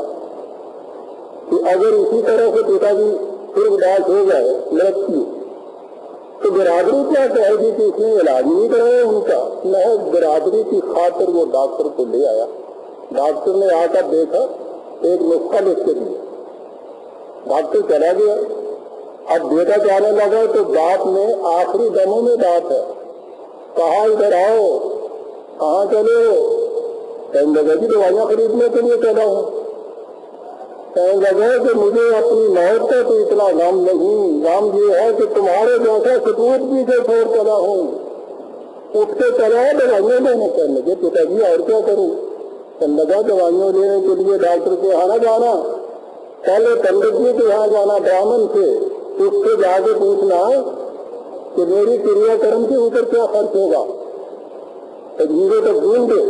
کہ اگر اسی طرح سے پتا جی پھر اداس ہو گئے لڑکی تو برادری کیا کہے گی کہ اس نے علاج نہیں کرایا ان کا. محض برادری کی خاطر وہ ڈاکٹر کو لے آیا. ڈاکٹر نے آ کر دیکھا، ایک نسخہ لکھ کے دیا. ڈاکٹر چلا گیا. اب بیٹا جانے لگا تو باپ نے آخری دموں میں بات ہے کہا ادھر آؤ. کہاں چلے ہو؟ کہنے لگا جی دوائیاں خریدنے کے لیے چلا ہوں. کہنے لگا کہ مجھے اپنی موت کا تو اتنا غم نہیں، غم یہ ہے کہ تمہارے جیسا سپوت بھی سے چھوڑ چلا ہوں. اٹھ کے چلا دوائیاں لینے. کہنے لگے پتا جی اور کیا کروں؟ کہنے لگا دوائیاں لینے کے لیے ڈاکٹر کے یہاں نہ جانا، پہلے پنڈت جی کے یہاں جانا برہمن سے، اس سے جا کے پوچھنا کہ میری کریا کرم کے اوپر کیا خرچ ہوگا، تجویزیں تک ڈھونڈ دے،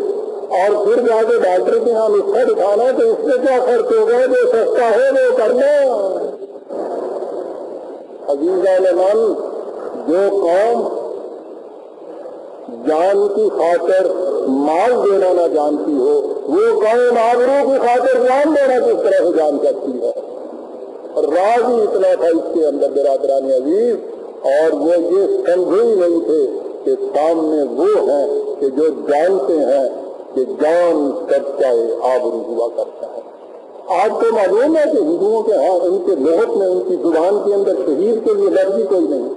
اور پھر جا کے ڈاکٹر کے یہاں نسخہ دکھانا تو اس سے کیا خرچ ہوگا، جو سستا ہے وہ کرنا. عزیزان، جو قوم جان کی خاطر مال دینا نہ جانتی ہو، وہ قوم آبرو کی خاطر جان دینا کس طرح سے جان سکتی ہے. راز ہی اتنا تھا اس کے اندر برادران عزیز، اور وہ یہ سمجھے ہی نہیں تھے کہ سامنے وہ ہیں کہ جو جانتے ہیں کہ جان سب کا آبرو ہوا کرتا ہے. آپ کو معلوم ہے کہ ہندوؤں کے ہاں ان کے لغت میں ان کی زبان کے اندر شہید کے لیے لفظ ہی کوئی نہیں.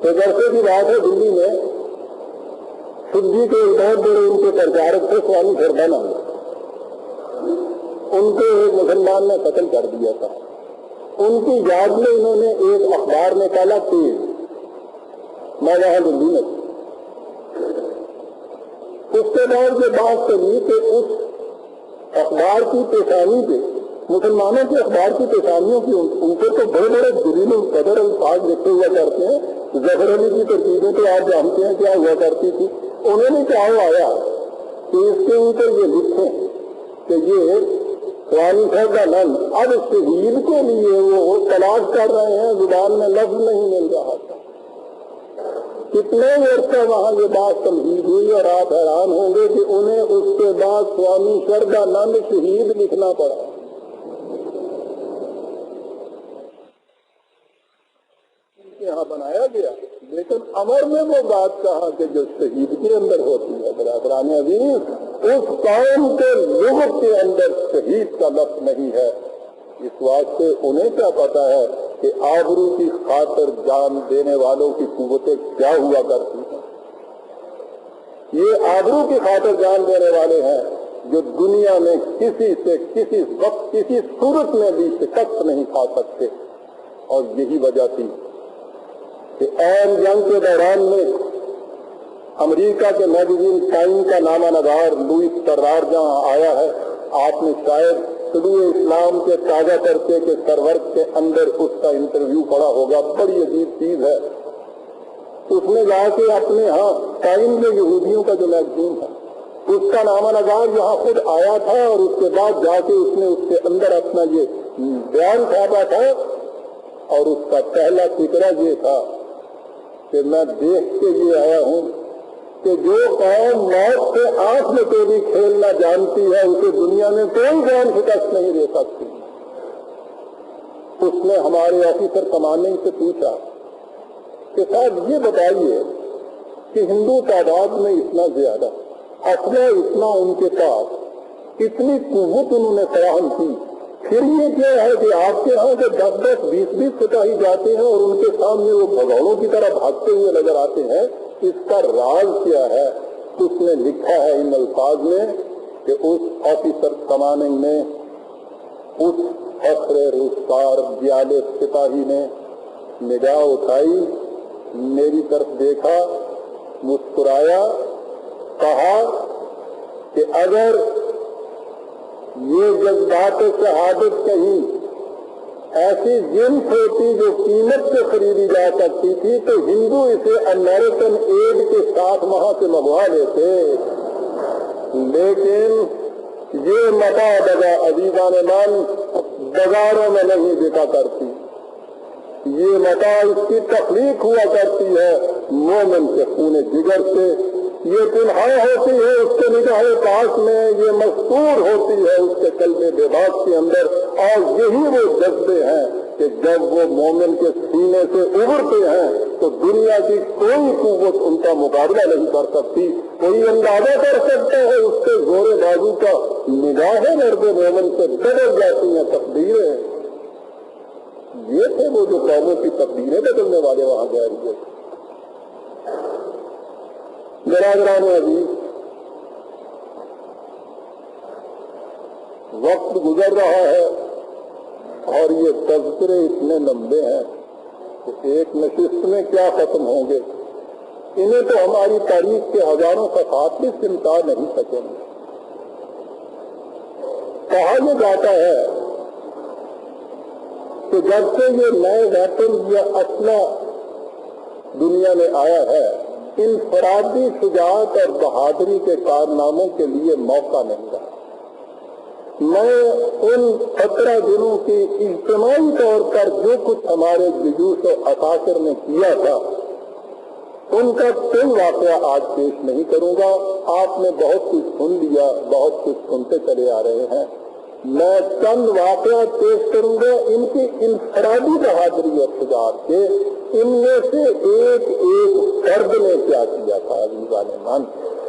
تو جیسے کی بات ہے دلی میں سدھی کے بہت بڑے ان کے پرچارک تھے سوامی سردانند، ان کو ایک مسلمان نے قتل کر دیا تھا. ان کی یاد میں انہوں نے ایک اخبار نکالا تیز، میں وہاں دلی میں. اس کے بعد یہ بات چلی کہ اس اخبار کی پیشانی پہ، مسلمانوں کے اخبار کی پیشانیوں کے اوپر تو بڑے بڑے دلیل قدر الفاظ لکھے ہوا کرتے ہیں. ظفر علی کی ترکیبیں تو آپ جانتے ہیں کیا ہوا کرتی تھی. انہوں نے چاہو آیا کہ اس کے اوپر یہ لکھیں کہ یہ سوامی سردانند اب شہید کے لیے وہ تلاش کر رہے ہیں، زبان میں لفظ نہیں مل رہا تھا. کتنے عرصہ وہاں یہ بات تمہید ہوئی، اور آپ حیران ہوں گے کہ انہیں اس کے بعد سوامی سردانند شہید لکھنا پڑا. یہاں بنایا گیا، لیکن امر میں وہ بات کہا کہ جو شہید کے اندر ہوتی ہے. برادران عزیز، اس قوم کے لغت کے اندر شہید کا لفظ نہیں ہے. اس واسطے انہیں کیا پتا ہے کہ آبرو کی خاطر جان دینے والوں کی قوتیں کیا ہوا کرتی ہیں. یہ آبرو کی خاطر جان دینے والے ہیں جو دنیا میں کسی سے کسی وقت کسی صورت میں بھی شکست نہیں کھا سکتے. اور یہی وجہ تھی کہ عین جنگ کے دوران میں امریکہ کے میگزین ٹائم کا نامہ نگار لوئس ٹرار جہاں آیا ہے، آپ نے شاید طلوع اسلام کے تازہ ترکے کے سرورق کے اندر اس کا انٹرویو پڑھا ہوگا. بڑی عجیب چیز ہے. اس نے جا کے اپنے ہاں ٹائم میں یہودیوں کا جو میگزین تھا اس کا نامہ نگار یہاں خود آیا تھا، اور اس کے بعد جا کے اس نے اس کے اندر اپنا یہ بیان چھاپا تھا، اور اس کا پہلا فکرہ یہ تھا کہ میں دیکھ کے یہ آیا ہوں کہ جو قوم موت سے آنکھ میں بھی کھیلنا جانتی ہے اسے دنیا میں کوئی جان شکست نہیں دے سکتی. اس نے ہمارے آفیسر کمانڈنگ سے پوچھا کہ صاحب یہ بتائیے کہ ہندو تعداد میں اتنا زیادہ، اسلحہ اتنا ان کے پاس، اتنی قوت انہوں نے فراہم کی، پھر یہ کیا ہے کہ آپ کے ہاں جو 10-10 20-20 سپاہی جاتے ہیں اور ان کے سامنے وہ بھگوڑوں کی طرح بھاگتے ہوئے نظر آتے ہیں، اس کا راز کیا ہے؟ اس نے لکھا ہے ان الفاظ میں کہ اس آفیسر کمانڈنگ نے اس فخر رخسار 42 سپاہی نے نگاہ اٹھائی، میری طرف دیکھا، مسکرایا، کہا کہ اگر یہ جذبات شہادت کہیں ایسی جنس ہوتی جو قیمت سے خریدی جا سکتی تھی تو ہندو اسے امریکن ایڈ کے ساتھ وہاں سے منگوا لیتے، لیکن یہ متا دگا عزیزان من بازاروں میں نہیں بکا کرتی، یہ متا اس کی تخلیق ہوا کرتی ہے مومن کے خون جگر سے، یہ تنہا ہوتی ہے اس کے نگاہ پاس میں، یہ مستور ہوتی ہے اس کے قلب بے-باک کے اندر، اور یہی وہ جذبے ہیں کہ جب وہ مومن کے سینے سے ابھرتے ہیں تو دنیا کی کوئی قوت ان کا مقابلہ نہیں کر سکتی، کوئی اندازہ کر سکتا ہے اس کے زور بازو کا، نگاہیں مرد مومن سے بدل جاتی ہیں تقدیریں، یہ تھے وہ جو قوموں کی تقدیریں بدلنے والے وہاں گئے ہوئے۔ برادران عزیز، وقت گزر رہا ہے اور یہ تذکرے اتنے لمبے ہیں کہ ایک نشست میں کیا ختم ہوں گے، انہیں تو ہماری تاریخ کے ہزاروں صفحات بھی سمٹا نہیں سکیں گے۔ کہا یہ جاتا ہے کہ جب سے یہ نئے ویپن یا اسلحہ دنیا میں آیا ہے، انفرادی شجاعت اور بہادری کے کارناموں کے لیے موقع نہیں رہا۔ میں ان 17 دنوں کی اجتماعی طور پر جو کچھ ہمارے ججوس و اکاثر نے کیا تھا ان کا کوئی واقعہ آج پیش نہیں کروں گا، آپ نے بہت کچھ سن لیا، بہت کچھ سنتے چلے آ رہے ہیں، میں چند واقعات پیش کروں گا ان کی انفرادی بہادری اور شجاعت کے، ان میں سے ایک فرد نے کیا کیا تھا عزیزان من،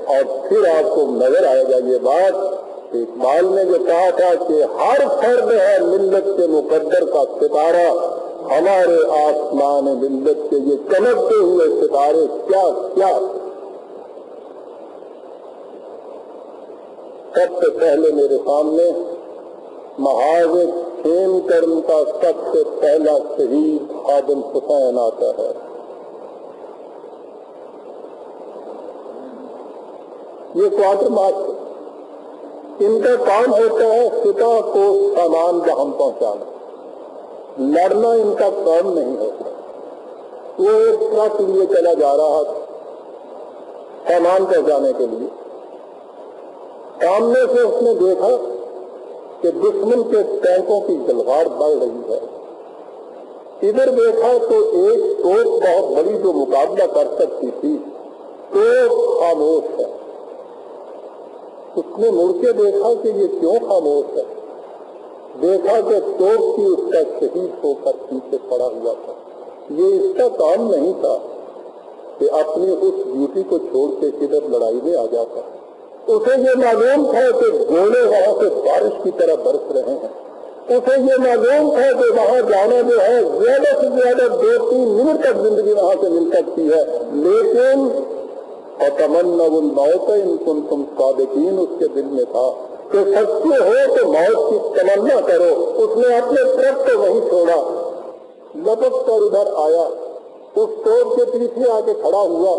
اور پھر آپ کو نظر آئے گا یہ بات، اقبال نے جو کہا تھا کہ ہر فرد ہے ملت کے مقدر کا ستارہ، ہمارے آسمان ملت کے یہ چمکتے ہوئے ستارے کیا کیا۔ سب سے پہلے میرے سامنے محاذ خیم کرم کا سب سے پہلا شہید خادم حسین آتا ہے۔ یہ کوارٹر ماسٹر، ان کا کام ہوتا ہے سپاہ کو سامان بہم پہنچانا، لڑنا ان کا کام نہیں ہوتا۔ وہ ایک ٹرک لیے چلا جا رہا تھا سامان پہنچانے کے لیے، سامنے سے اس نے دیکھا کہ دشمن کے ٹینکوں کی جلغار بڑھ رہی ہے، ادھر دیکھا تو ایک توپ بہت بڑی جو مقابلہ کر سکتی تھی، توپ خاموش ہے۔ اس نے مڑ کے دیکھا کہ یہ کیوں خاموش ہے، دیکھا کہ توپ کی اس کا شہید ہو کر پیچھے پڑا ہوا تھا۔ یہ اس کا کام نہیں تھا کہ اپنی اس ڈیوٹی کو چھوڑ کے کدھر لڑائی میں آ جاتا، اسے یہ معلوم تھا کہ گولے وہاں سے بارش کی طرح برس رہے ہیں، اسے یہ معلوم تھا کہ وہاں جانا جو ہے زیادہ سے زیادہ 2-3 منٹ تک زندگی وہاں سے مل سکتی ہے، لیکن وَتَمَنَّوُا الْمَوْتَ إِن كُنتُمْ صَادِقِينَ اس کے دل میں تھا کہ سچے ہو تو موت کی تمنا کرو۔ اس نے اپنے ٹرک کو وہیں چھوڑا، لپک کر ادھر آیا، اس توپ کے پیچھے آ کے کھڑا ہوا،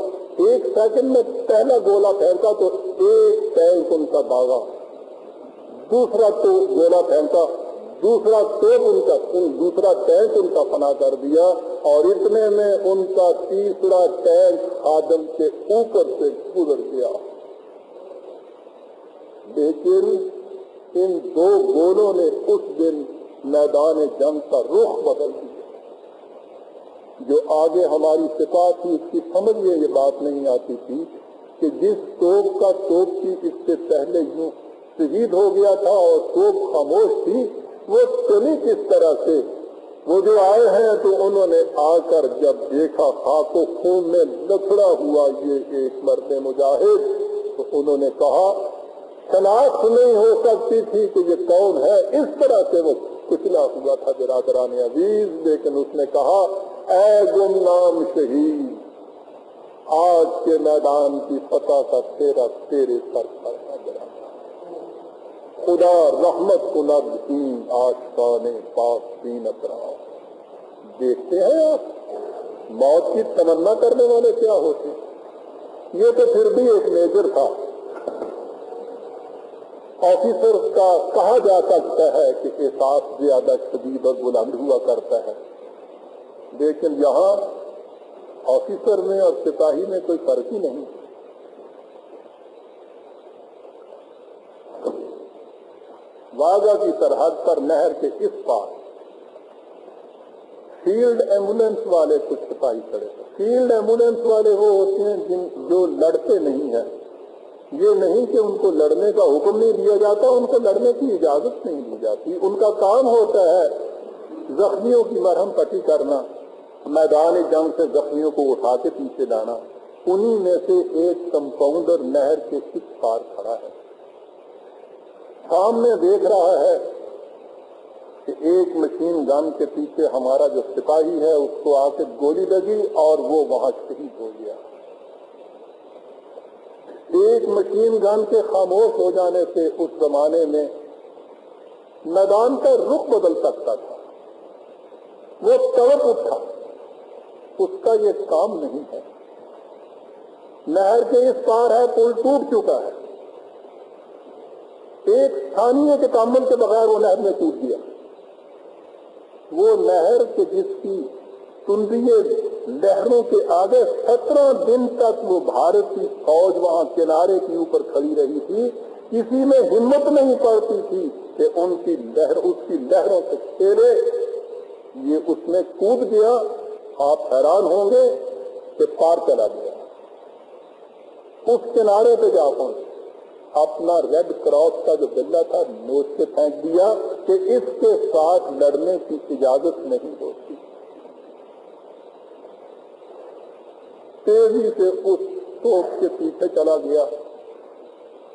1 سیکنڈ میں پہلا گولا پھینکا تو ایک ٹینک ان کا داغا، دوسرا گولا پھینکا، دوسرا ٹینک ان کا فنا کر دیا، اور اتنے میں ان کا تیسرا ٹینک خادم کے اوپر سے گزر گیا۔ لیکن ان 2 گولوں نے اس دن میدان جنگ کا رخ بدل دیا۔ جو آگے ہماری سپاہ تھی اس کی سمجھ میں یہ بات نہیں آتی تھی کہ جس توپ کا توپ کی اس سے پہلے یوں شہید ہو گیا تھا اور توپ خاموش تھی، وہ چلی کس طرح سے۔ وہ جو آئے ہیں تو انہوں نے آ کر جب دیکھا خاک و خون میں لتڑا ہوا یہ ایک مرد مجاہد، تو انہوں نے کہا شناخت نہیں ہو سکتی تھی کہ یہ کون ہے، اس طرح سے وہ کچلا ہوا تھا برادران عزیز۔ لیکن اس نے کہا اے گمنام شہید، آج کے میدان کی فتح کا تیرے سر پر ہے برادر، خدا رحمت کند این آشقان پاک دین اطراف. دیکھتے ہیں آپ موت کی تمنا کرنے والے کیا ہوتے ہیں. یہ تو پھر بھی ایک میجر تھا. آفیسر کا کہا جا سکتا ہے کہ احساس زیادہ شدید اور بلند ہوا کرتا ہے، لیکن یہاں آفیسر میں اور سپاہی میں کوئی فرق ہی نہیں. واگا کی سرحد پر نہر کے اس پار فیلڈ ایمبولینس والے کچھ سپاہی کھڑے تھے. فیلڈ ایمبولینس والے وہ ہوتے ہیں جو لڑتے نہیں ہیں. یہ نہیں کہ ان کو لڑنے کا حکم نہیں دیا جاتا، ان کو لڑنے کی اجازت نہیں دی جاتی. ان کا کام ہوتا ہے زخمیوں کی مرہم پٹی کرنا، میدان جنگ سے زخمیوں کو اٹھا کے پیچھے لانا. انہی میں سے ایک کمپاؤنڈر نہر کے اس پار کھڑا ہے، سامنے دیکھ رہا ہے کہ ایک مشین گن کے پیچھے ہمارا جو سپاہی ہے اس کو آ کے گولی لگی اور وہ وہاں شہید ہو گیا. ایک مشین گن کے خاموش ہو جانے سے اس زمانے میں میدان کا رخ بدل سکتا تھا. وہ تڑپ اٹھا، اس کا یہ کام نہیں ہے. نہر کے اس پار ہے، پل ٹوٹ چکا ہے، ایک ثانیے کے تعامل کے بغیر وہ نہر میں ٹوٹ گیا. وہ نہر کے جس کی تندیے لہروں کے آگے 17 دن تک وہ بھارت کی فوج وہاں کنارے کے اوپر کھڑی رہی تھی، کسی میں ہمت نہیں پڑتی تھی کہ اس کی لہروں سے کھیلے. یہ اس میں کود گیا. آپ حیران ہوں گے کہ پار چلا گیا، اس کنارے پہ جا پہنچا. اپنا ریڈ کراس کا جو بلہ تھا نوچ کے پھینک دیا کہ اس کے ساتھ لڑنے کی اجازت نہیں ہوتی. تیزی سے اس توپ کے پیچھے چلا گیا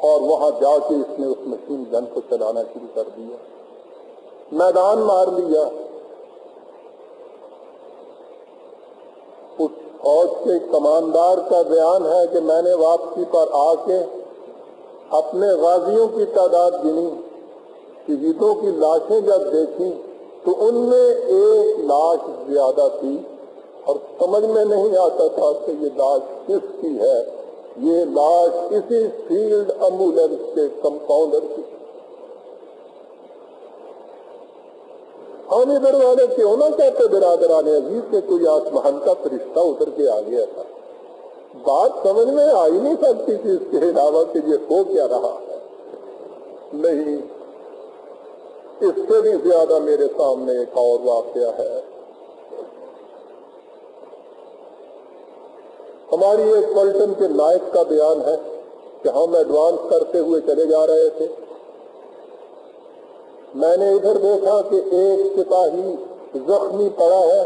اور وہاں جا کے اس نے اس مشین گن کو چلانا شروع کر دیا. میدان مار لیا. اس فوج کے کماندار کا بیان ہے کہ میں نے واپسی پر آ کے اپنے غازیوں کی تعداد گنی، شہیدوں کی لاشیں جب دیکھی تو ان میں ایک لاش زیادہ تھی اور سمجھ میں نہیں آتا تھا کہ یہ لاش کس کی ہے. یہ لاش اسی فیلڈ ایمبولینس کے کمپاؤنڈر کی. ہم ادھر والے کیوں نہ کہتے برادران عزیز کہ کوئی آسمان کا فرشتہ اتر کے آ گیا تھا. بات سمجھ میں آ ہی نہیں سکتی تھی اس کے علاوہ کہ یہ ہو کیا رہا ہے. نہیں، اس سے بھی زیادہ میرے سامنے ایک اور واقعہ ہے. ہماری ایک پلٹن کے نائب کا بیان ہے کہ ہم ایڈوانس کرتے ہوئے چلے جا رہے تھے. میں نے ادھر دیکھا کہ ایک سپاہی زخمی پڑا ہے.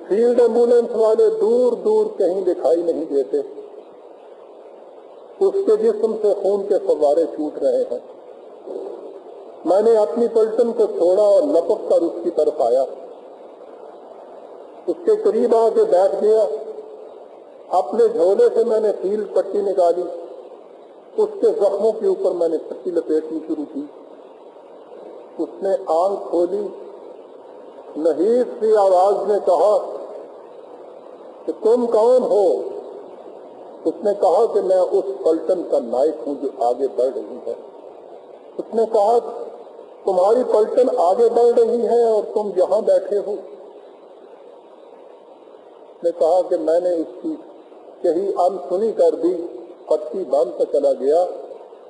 فیلڈ ایمبولینس والے دور دور کہیں دکھائی نہیں دیتے. اس کے جسم سے خون کے فوارے چھوٹ رہے ہیں. میں نے اپنی پلٹن کو چھوڑا اور لپک کر اس کی طرف آیا. اس کے قریب آ کے بیٹھ گیا. اپنے جھولے سے میں نے فیلڈ پٹی نکالی. اس کے زخموں کے اوپر میں نے پٹی لپیٹنی شروع کی. اس نے آنکھ کھولی. نحیف سی آواز نے کہا کہ تم کون ہو؟ اس نے کہا کہ میں اس پلٹن کا نائب ہوں جو آگے بڑھ رہی ہے. اس نے کہا تمہاری پلٹن آگے بڑھ رہی ہے اور تم یہاں بیٹھے ہو. اس نے کہا کہ میں نے اس کی کہیں انسنی کر دی. پٹی بند سے چلا گیا.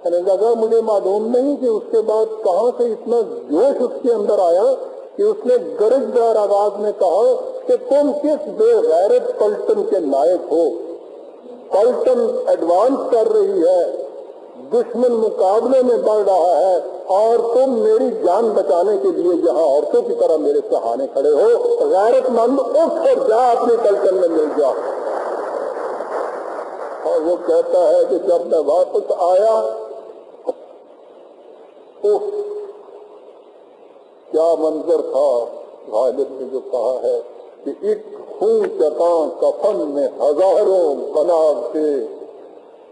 کہنے لگا مجھے معلوم نہیں کہ اس کے بعد کہاں سے اتنا جوش اس کے اندر آیا کہ اس نے گرجدار آواز میں کہا کہ تم کس بے غیرت پلٹن کے نائب ہو؟ پلٹن ایڈوانس کر رہی ہے، دشمن مقابلے میں بڑھ رہا ہے اور تم میری جان بچانے کے لیے یہاں عورتوں کی طرح میرے سہانے کھڑے ہو. غیرت مند اٹھ اور جا اپنی پلٹن میں مل جا. اور وہ کہتا ہے کہ جب میں واپس آیا کیا منظر تھا. غالب نے جو کہا ہے کہ ایک خون چکاں کفن میں ہزاروں بناوٹیں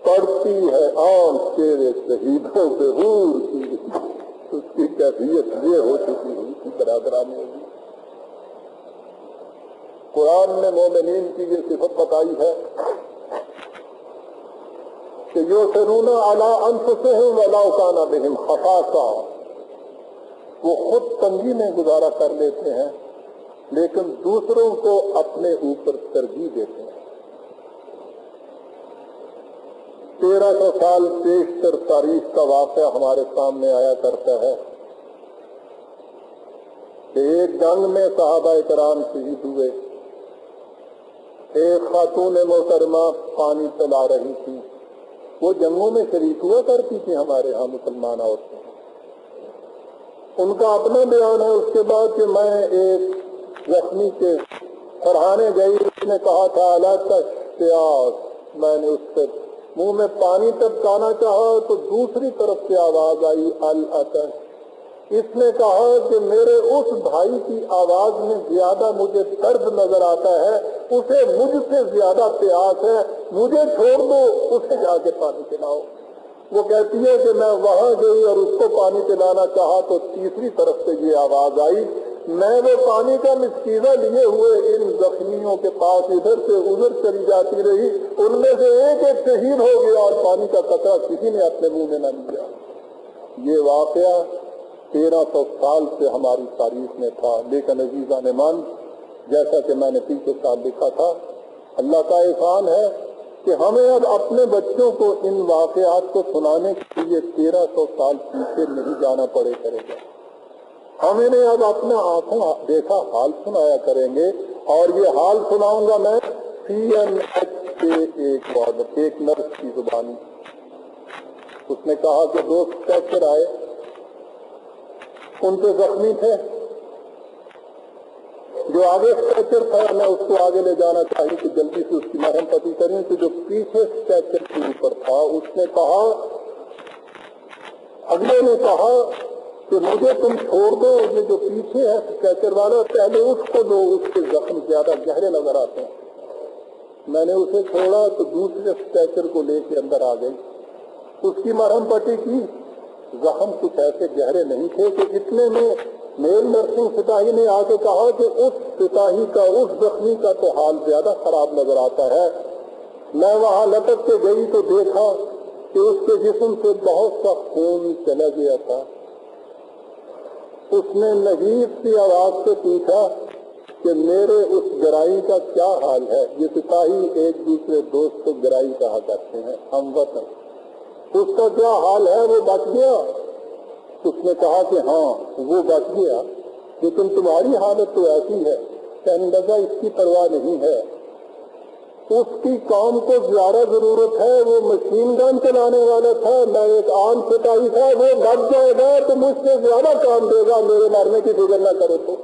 پڑتی ہے آنکھ تیرے شہیدوں پہ حور کی، اس کی کیفیت یہ ہو چکی ہوئی تھی برادران عزیز۔ قرآن نے مومنین کی یہ صفت بتائی ہے کہ یؤثرون علی انفسہم ولو کان بہم خصاصہ، وہ خود تنگی میں گزارا کر لیتے ہیں لیکن دوسروں کو اپنے اوپر ترجیح دیتے ہیں۔ 1300 سال پیشتر تاریخ کا واقعہ ہمارے سامنے آیا کرتا ہے کہ ایک جنگ میں صحابہ کرام شہید ہوئے، ایک خاتون محترمہ پانی پلا رہی تھی، وہ جنگوں میں شریک ہوا کرتی تھی ہمارے ہاں مسلمان عورتیں۔ ان کا اپنا بیان ہے اس کے بعد کہ میں ایک زخمی کے سرہانے گئی، اس نے کہا تھا العطش پیاس، میں نے اس سے منہ میں پانی ٹپکانا چاہا تو دوسری طرف سے آواز آئی العطش۔ اس نے کہا کہ میرے اس بھائی کی آواز میں زیادہ مجھے درد نظر آتا ہے، اسے مجھ سے زیادہ پیاس ہے، مجھے چھوڑ دو، اسے جا کے پانی پلاؤ۔ وہ کہتی ہے کہ میں وہاں گئی اور اس کو پانی پلانا چاہا تو تیسری طرف سے یہ آواز آئی، میں وہ پانی کا مسکینہ لیے ہوئے ان زخمیوں کے پاس ادھر سے ادھر چلی جاتی رہی، ان میں سے ایک ایک شہید ہو گیا اور پانی کا قطرہ کسی نے اپنے منہ میں نہ لیا۔ یہ واقعہ 1300 سال سے ہماری تاریخ میں تھا، لیکن عزیزان ایمان، جیسا کہ میں نے پچھلے سال لکھا تھا، اللہ کا احسان ہے کہ ہمیں اب اپنے بچوں کو ان واقعات کو سنانے کے لیے 1300 سال پیچھے نہیں جانا پڑے کرے گا۔ ہم انہیں اب اپنے آنکھوں دیکھا حال سنایا کریں گے، اور یہ حال سناؤں گا میں CNH کے ایک نرس کی زبانی۔ اس نے کہا کہ 2 اسٹریچر آئے، ان پہ زخمی تھے، جو آگے اسٹریچر تھا میں اس کو آگے لے جانا چاہیے کہ جلدی سے اس کی مرہم پٹی کریں، کہ جو پیچھے اسٹریچر کے اوپر تھا اس نے کہا، اگلے نے کہا کہ مجھے تم چھوڑ دو، یہ جو پیچھے ہے اسٹریچر والا پہلے اس کو دو، اس کے زخم زیادہ گہرے نظر آتے ہیں۔ میں نے اسے چھوڑا تو دوسرے اسٹریچر کو لے کے اندر آ گئی، اس کی مرہم پٹی کی، زخم کچھ ایسے گہرے نہیں تھے کہ اتنے میں میل نرسنگ سپاہی نے آ کے کہا کہ اس سپاہی کا اس زخمی کا تو حال زیادہ خراب نظر آتا ہے۔ میں وہاں لٹک کے گئی تو دیکھا کہ اس کے جسم سے بہت سا خون چلا گیا تھا۔ اس نے نحیف سی آواز سے پوچھا کہ میرے اس گرائی کا کیا حال ہے؟ یہ سپاہی ایک دوسرے دوست کو گرائی کہا کرتے ہیں، ہم وطن، اس کا کیا حال ہے؟ وہ بچ گیا؟ اس نے کہا کہ ہاں وہ بچ گیا، لیکن تمہاری حالت تو ایسی ہے کہ اندازہ اس کی پرواہ نہیں ہے، اس کی قوم کو زیادہ ضرورت ہے، وہ مشین گن چلانے والا تھا، میں ایک عام سپاہی تھا، وہ بچ جائے گا تو مجھ سے زیادہ کام دے گا، میرے مرنے کی فکر نہ کرو۔ تو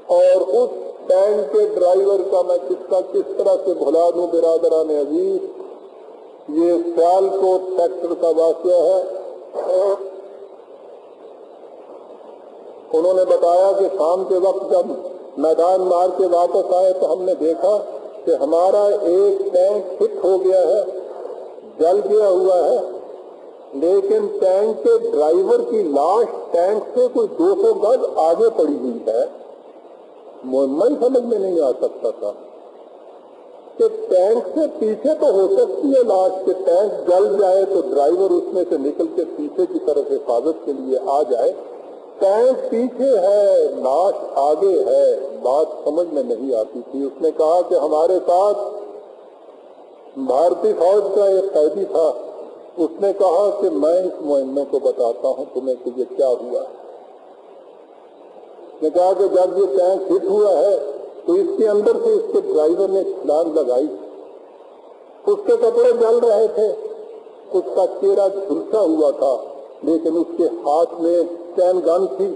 اور اس ٹینک کے ڈرائیور کا میں کس طرح سے بھلا دوں برادران عزیز، یہ سیالکوٹ سیکٹر کا واقعہ ہے۔ انہوں نے بتایا کہ شام کے وقت جب میدان مار کے واپس آئے تو ہم نے دیکھا کہ ہمارا ایک ٹینک ہٹ ہو گیا ہے، جل گیا ہوا ہے، لیکن ٹینک کے ڈرائیور کی لاش ٹینک سے کوئی 200 گز آگے پڑی ہوئی ہے۔ میں سمجھ میں نہیں آ سکتا تھا کہ ٹینک سے پیچھے تو ہو سکتی ہے لاش، کہ ٹینک جل جائے تو ڈرائیور اس میں سے نکل کے پیچھے کی طرف حفاظت کے لیے آ جائے، ٹینک پیچھے ہے لاش آگے ہے، بات سمجھ میں نہیں آتی تھی۔ اس نے کہا کہ ہمارے ساتھ بھارتی فوج کا ایک قیدی تھا، اس نے کہا کہ میں اس معائنہ کو بتاتا ہوں تمہیں کہ یہ کیا ہوا ہے۔ نے کہا کہ جب یہ ٹینک ہٹ ہوا ہے تو اس کے اندر سے اس کے ڈرائیور نے چھلانگ لگائی، اس کے کپڑے جل رہے تھے، اس کا چہرہ جھلسا ہوا تھا، لیکن اس کے ہاتھ میں چین گن تھی،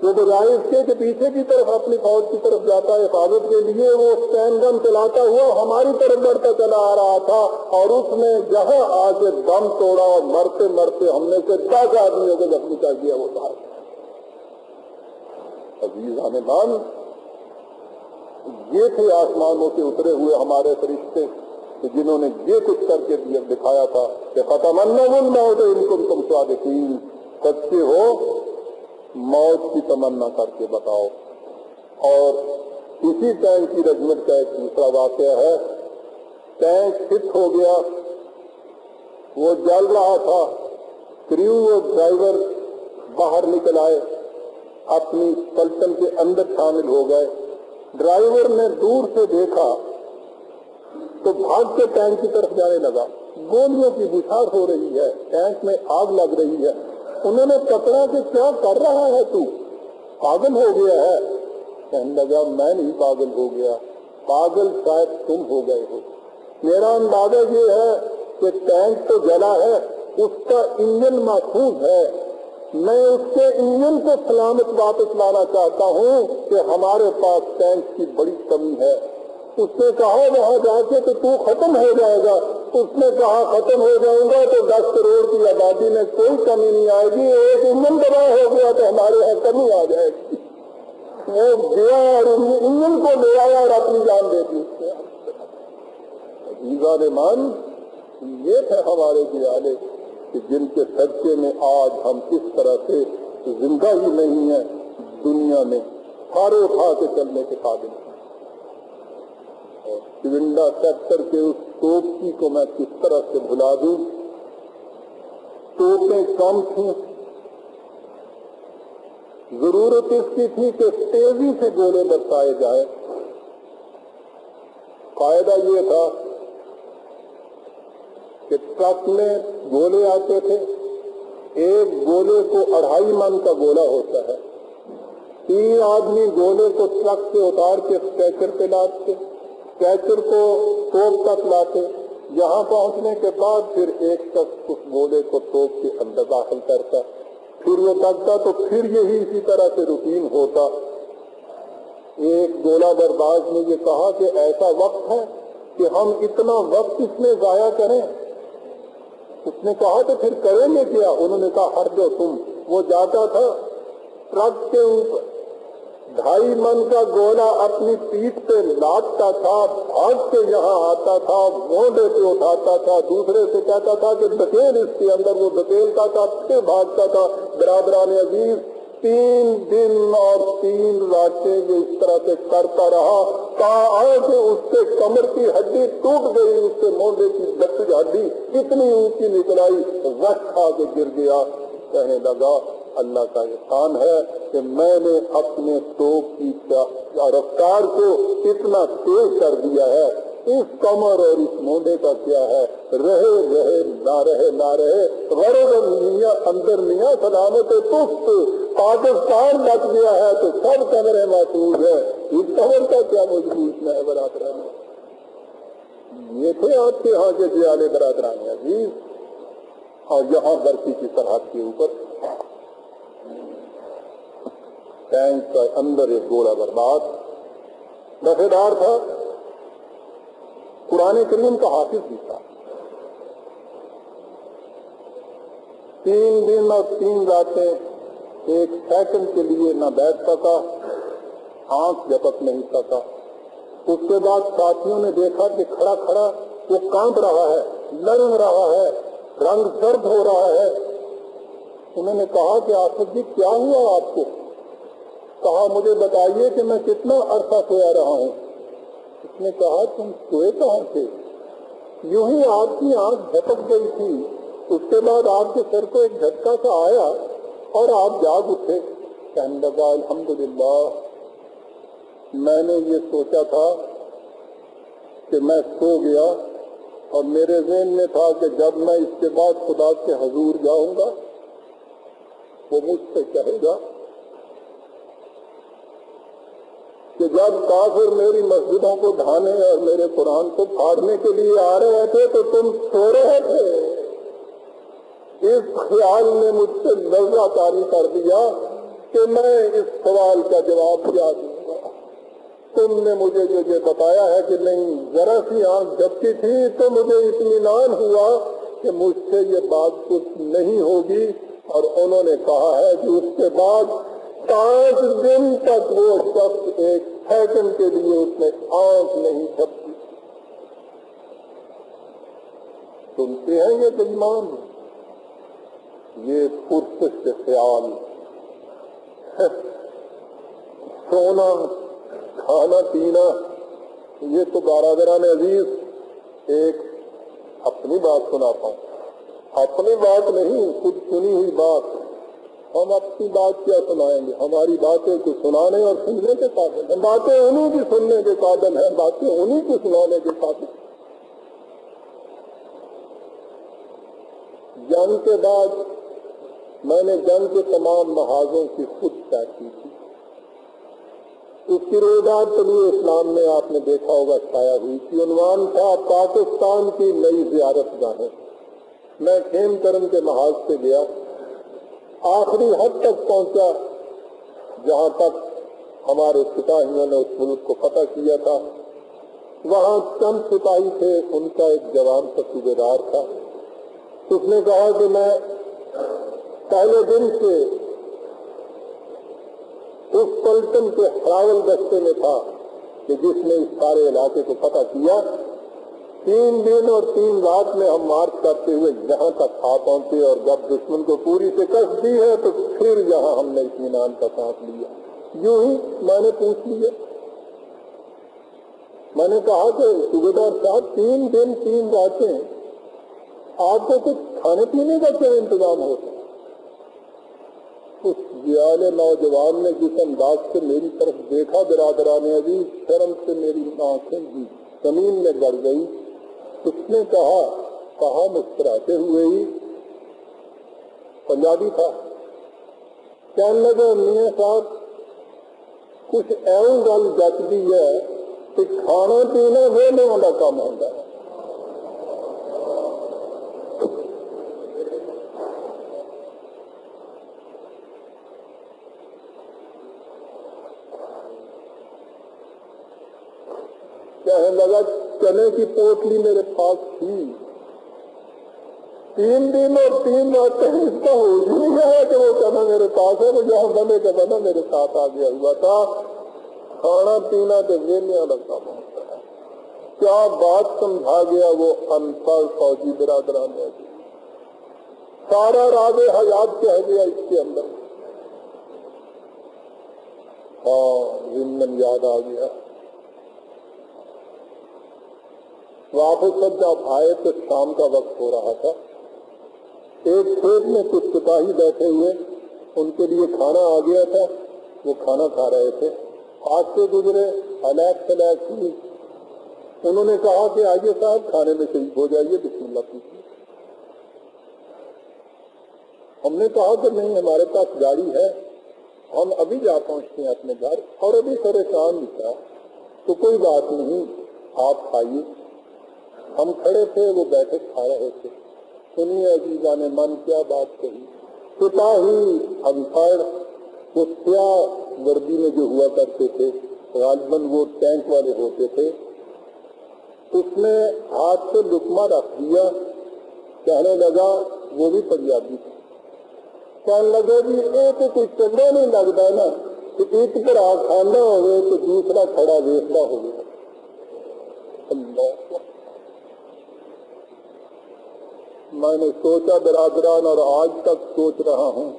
وہ بجائے اس کے پیچھے کی طرف اپنی فوج کی طرف جاتا ہے حفاظت کے لیے، وہ اسٹین گن چلاتا ہوا ہماری طرف بڑھتا چلا آ رہا تھا، اور اس نے جہاں آ کے دم توڑا اور مرتے مرتے ہم نے سے 10 آدمیوں کو زخمی کر دیا وہ تھا۔ عزیزان مان، یہ تھے آسمانوں سے اترے ہوئے ہمارے فرشتے کہ جنہوں نے یہ کچھ کر کے دکھایا تھا کہ فتمنوا الموت ان کنتم صادقین، سچے ہو موت کی تمنا کر کے بتاؤ۔ اور اسی ٹینک کی رجمنٹ کا ایک دوسرا واقعہ ہے، ٹینک ہٹ ہو گیا، وہ جل رہا تھا، کریو اور ڈرائیور باہر نکل آئے، اپنی پلٹن کے اندر شامل ہو گئے۔ ڈرائیور نے دور سے دیکھا تو بھاگ کے ٹینک کی طرف جانے لگا، گولیوں کی بچھاڑ ہو رہی ہے، ٹینک میں آگ لگ رہی ہے۔ انہوں نے پکڑا کہ کیا کر رہا ہے تو، پاگل ہو گیا ہے؟ کہنے لگا میں نہیں پاگل ہو گیا، پاگل شاید تم ہو گئے ہو۔ میرا اندازہ یہ ہے کہ ٹینک تو جلا ہے، اس کا انجن محفوظ ہے، میں اس کے انجن کو سلامت واپس لانا چاہتا ہوں کہ ہمارے پاس ٹینک کی بڑی کمی ہے۔ اس نے کہا وہاں جا کے تو ختم ہو جائے گا۔ اس نے کہا ختم ہو جاؤں گا تو 10 کروڑ کی آبادی میں کوئی کمی نہیں آئے گی، ایک انجن تباہ ہو گیا تو ہمارے یہاں کمی آ جائے گی۔ وہ گیا اور انجن کو لے آیا اور اپنی جان دے دی۔ عزیزان مان، یہ تھے ہمارے دیالے کہ جن کے صدقے میں آج ہم اس طرح سے زندہ ہی نہیں ہیں، دنیا میں سارے اٹھا کے چلنے کے قابل ہیں۔ اور چونڈا سیکٹر کے اس توپچی کو میں کس طرح سے بھلا دوں؟ توپیں کم تھیں، ضرورت اس کی تھی کہ تیزی سے گولے برسائے جائیں۔ فائدہ یہ تھا کہ ٹرک میں گولے آتے تھے، ایک گولے کو 2.5 من کا گولا ہوتا ہے، 3 آدمی گولے کو ٹرک سے اتار کے اسٹریچر پہ لاتے، اسٹریچر کو توپ تک لاتے، یہاں پہنچنے کے بعد پھر ایک شخص اس گولے کو توپ کے اندر داخل کرتا، پھر وہ دگتا تو پھر یہی اسی طرح سے روٹین ہوتا۔ ایک گولہ برباز نے یہ کہا کہ ایسا وقت ہے کہ ہم اتنا وقت اس میں ضائع کریں۔ اس نے کہا تو پھر کریں گے کیا؟ انہوں نے کہا ہٹ جو تم۔ وہ جاتا تھا ٹرک کے اوپر 2.5 من کا گولا اپنی پیٹھ پہ لادتا تھا، بھاگ کے یہاں آتا تھا، مونڈے پہ اٹھاتا تھا، دوسرے سے کہتا تھا کہ دھکیل اس کے اندر، وہ دھکیلتا تھا، پھر بھاگتا تھا۔ برادران عزیز، 3 دن اور 3 راتیں وہ اس طرح سے کرتا رہا، کہ اس کے کمر کی ہڈی ٹوٹ گئی، اس کے مونڈے کی لچک ہڈی اتنی اونچی نکل آئی، رش کھا کے گر گیا۔ کہنے لگا اللہ کا احسان ہے کہ میں نے اپنے توپ کی رفتار کو اتنا تیز کر دیا ہے، اس کمر اور اس مونڈے کا کیا ہے، رہے نہ رہے غرض میاں اندر میاں سلامت تست، پاکستان بچ گیا ہے تو سب کمریں محفوظ ہے، اس کمر کا کیا مجبور ہے برادران۔ یہ تھے آپ کے ہاں کے جیالے برادران عزیز۔ اور یہاں برفی کی سرحد کے اوپر ٹینک کا اندر ایک گولا برباد دفعدار تھا، قرآن کریم کا حافظ بھی تھا۔ 3 دن اور 3 راتیں ایک سیکنڈ کے لیے نہ بیٹھ سکا، آنکھ جھپک نہیں سکا۔ اس کے بعد ساتھیوں نے دیکھا کہ کھڑا کھڑا وہ کانپ رہا ہے، لرز رہا ہے، رنگ زرد ہو رہا ہے۔ انہوں نے کہا کہ آصف جی کیا ہوا آپ کو؟ کہا مجھے بتائیے کہ میں کتنا عرصہ سویا رہا ہوں۔ اس نے کہا تم سوئے کہاں تھے؟ یوں ہی آپ کی آنکھ جھپک گئی تھی، اس کے بعد آپ کے سر کو ایک جھٹکا سا آیا اور آپ جاگ اٹھے۔ کہنے لگا الحمدللہ، میں نے یہ سوچا تھا کہ میں سو گیا اور میرے ذہن میں تھا کہ جب میں اس کے بعد خدا کے حضور جاؤں گا وہ مجھ سے کہے گا کہ جب کافر میری مسجدوں کو ڈھانے اور میرے قرآن کو پھاڑنے کے لیے آ رہے تھے تو تم سو رہے تھے۔ اس خیال نے مجھ سے لرزہ طاری کر دیا کہ میں اس سوال کا جواب کیا دوں گا، تم نے مجھے جو یہ بتایا ہے کہ نہیں، ذرا سی آنکھ جھپکی تھی تو مجھے اطمینان ہوا کہ مجھ سے یہ بات کچھ نہیں ہوگی، اور انہوں نے کہا ہے کہ اس کے بعد 5 دن تک وہ شخص ایک سیکنڈ کے لیے اس نے آنکھ نہیں جھپکی۔ سنتے ہیں یہ بےایمان، یہ پرسش کے خیال، سونا کھانا پینا، یہ تو برادران عزیز ایک اپنی بات سناتا ہوں، اپنی بات نہیں، خود سنی ہوئی بات۔ ہم اپنی بات کیا سنائیں گے؟ ہماری باتیں کو سنانے اور سننے کے قابل ہیں، باتیں انہیں کی سننے کے قابل ہیں، باتیں انہیں کی سنانے کے قابل۔ جنگ کے بعد میں نے جنگ کے تمام محاذوں کی خود طے کی تھی۔ اس کی روزگار طلوع اسلام میں آپ نے دیکھا ہوگا شائع ہوئی تھی، عنوان تھا پاکستان کی نئی زیارت گاہیں۔ میں خیم کرم کے محاذ سے گیا، آخری حد تک پہنچا جہاں تک ہمارے سپاہیوں نے اس ملک کو فتح کیا تھا۔ وہاں چند سپاہی تھے، ان کا ایک جوان سا صوبیدار تھا۔ اس نے کہا کہ میں پہلے دن سے اس پلٹن کے ہراول دستے میں تھا کہ جس نے اس سارے علاقے کو فتح کیا۔ 3 دن اور 3 رات میں ہم مارچ کرتے ہوئے یہاں تک آ پہنچے، اور جب دشمن کو پوری شکست دی ہے تو پھر یہاں ہم نے اطمینان کا سانس لیا۔ یوں ہی میں نے پوچھ لیا، میں نے کہا کہ صوبیدار صاحب 3 دن 3 راتیں آپ کو کچھ کھانے پینے کا کیا انتظام ہوتا؟ اس جیالے نوجوان نے جس انداز سے میری طرف دیکھا، برادران عزیز، شرم سے میری آنکھیں بھی زمین میں گڑ گئی۔ اس نے کہا مسکراتے ہوئے ہی، پنجابی تھا، کہنے لگا میاں صاحب کچھ ایوں گل جچدی ہے کہ کھانا پینا ویلیاں دا کام ہوندا ہے۔ کہنے لگا چنے کی پوٹلی میرے پاس تھی، 3 دن اور 3 راتیں اس کا ہوش ہی نہیں ہے کہ وہ چنا میرے پاس ہے، وہ جہاں بنے کا بنا میرے ساتھ آ گیا ہوا تھا۔ کھانا پینا تو ویلیاں دا کام ہوتا ہے۔ کیا بات سمجھا گیا وہ ان پڑھ فوجی برادران ہے، سارا راز حیات کہہ گیا اس کے اندر۔ ضمن یاد آ گیا۔ واپس جب آئے تو شام کا وقت ہو رہا تھا، ایک کھیت میں کچھ سپاہی بیٹھے ہوئے، ان کے لیے کھانا آ گیا تھا، وہ کھانا کھا رہے تھے، آج سے گزرے علیق سلیق ہوئی۔ انہوں نے کہا کہ آئیے صاحب کھانے میں شریک ہو جائیے، بسم اللہ کیجیے۔ ہم نے کہا کہ نہیں، ہمارے پاس گاڑی ہے، ہم ابھی جا پہنچتے ہیں اپنے گھر، اور ابھی پریشان بھی تھا تو کوئی بات نہیں، آپ کھائیے۔ ہم کھڑے تھے، وہ بیٹھے کھا رہے تھے۔ سنیے عزیزان من کیا بات کہی۔ سپاہی ان پڑھ، وہ سیاہ وردی میں جو ہوا کرتے تھے، غالباً وہ ٹینک والے ہوتے تھے، اس نے ہاتھ سے لقمہ رکھ دیا، کہنے لگا، وہ بھی پنجابی تھا، کہنے لگا جی یہ تو کوئی چنگا نہیں لگتا نا کہ ایک طرح کھانا ہوئے تو دوسرا کھڑا ویستا ہوگا۔ اللہ، میں نے سوچا برادران، اور آج تک سوچ رہا ہوں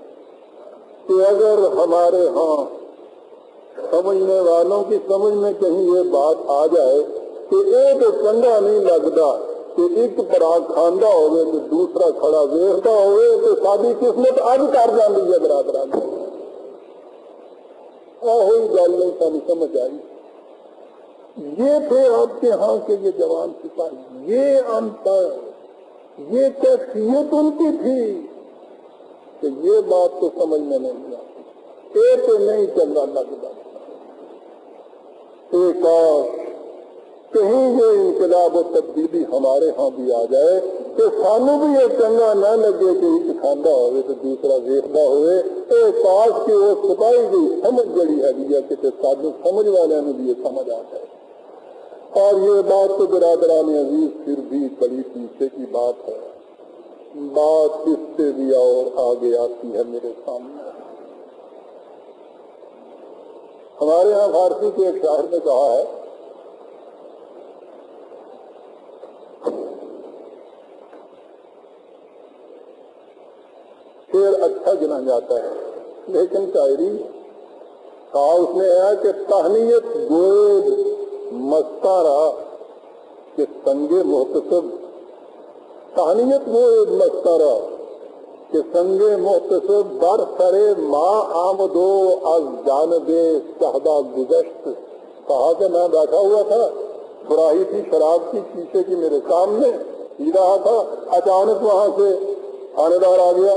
کہ اگر ہمارے ہاں سمجھنے والوں کی سمجھ میں کہیں یہ بات آ جائے کہ ایک چنگا نہیں لگتا کہ ایک طرح کھانا ہوئے تو دوسرا کھڑا ویستا ہوئے، تو ساری قسمت اب کر جاتی ہے برادران۔ ہوئی گل نہیں ساری سمجھ آئی۔ یہ تھے آپ کے ہاں کے یہ جوان سپاہی، یہ ان پڑھ، یہ کیفیت ان کی تھی کہ یہ بات تو سمجھ میں نہیں آتی، ایک نہیں چنگا لگتا، ایک کہیں یہ انقلاب و تبدیلی ہمارے ہاں بھی آ جائے کہ سانو بھی یہ چنگا نہ لگے کہ ایک کھانا ہوئے تو دوسرا دیکھنا ہوئے، تو کاش کہ وہ سپاہی گئی سمجھ جڑی ہے بھی کہ سانو سمجھ والے نے بھی یہ سمجھ آ جائے۔ اور یہ بات تو برادران عزیز پھر بھی بڑی پیچھے کی بات ہے، بات اس سے بھی اور آگے آتی ہے میرے سامنے۔ ہمارے یہاں فارسی کے ایک شاعر نے کہا ہے شعر اچھا گنا جاتا ہے لیکن شاعری کہا اس نے ہے کہ تہنیت گوید مستارا کہ سنگ محتسب، تہنیت گوید مستارا کہ سنگ محتسب بر سرے ماں آمدو از جانب شہدہ گزشت۔ کہا کہ میں بیٹھا ہوا تھا، سراہی تھی شراب کی شیشے کی میرے سامنے، پی رہا تھا، اچانک وہاں سے تھانے دار آ گیا،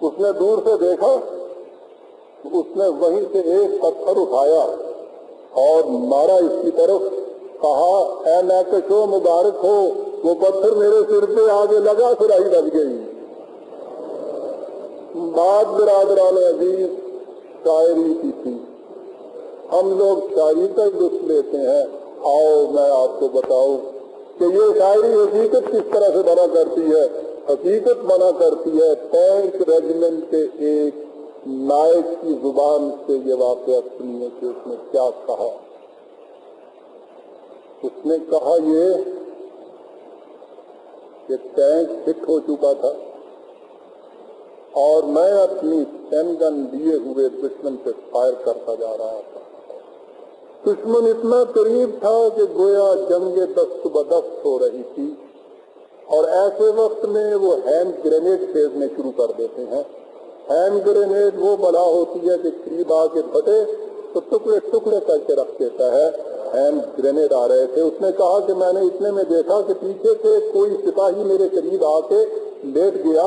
اس نے دور سے دیکھا، اس نے وہیں سے ایک پتھر اٹھایا اور مارا اس کی طرف، کہا اے ناکشو مبارک ہو، وہ پتھر میرے سر پہ آگے لگا، سراہی لگ گئی۔ بات برادران عزیز شاعری کی تھی، ہم لوگ شاعری کا لطف لیتے ہیں۔ آؤ میں آپ کو بتاؤں کہ یہ شاعری حقیقت کس طرح سے بنا کرتی ہے۔ حقیقت بنا کرتی ہے ٹینک ریجیمنٹ کے ایک نائب کی زبان سے یہ واقعہ سنیے کہ اس نے کیا کہا۔ اس نے کہا یہ کہ ٹینک ہٹ ہو چکا تھا اور میں اپنی پین گن لیے ہوئے دشمن پہ فائر کرتا جا رہا تھا۔ دشمن اتنا قریب تھا کہ گویا جنگ دست بدست ہو رہی تھی، اور ایسے وقت میں وہ ہینڈ گرینیڈ پھینکنے شروع کر دیتے ہیں۔ ہینڈ گرینیڈ وہ بلا ہوتی ہے کہ قریب آ کے پھٹے تو ٹکڑے ٹکڑے کر کے رکھ دیتا ہے، ہینڈ گرینیڈ آ رہے تھے۔ اس نے کہا کہ میں نے اتنے میں دیکھا کہ پیچھے سے کوئی سپاہی میرے قریب آ کے لیٹ گیا،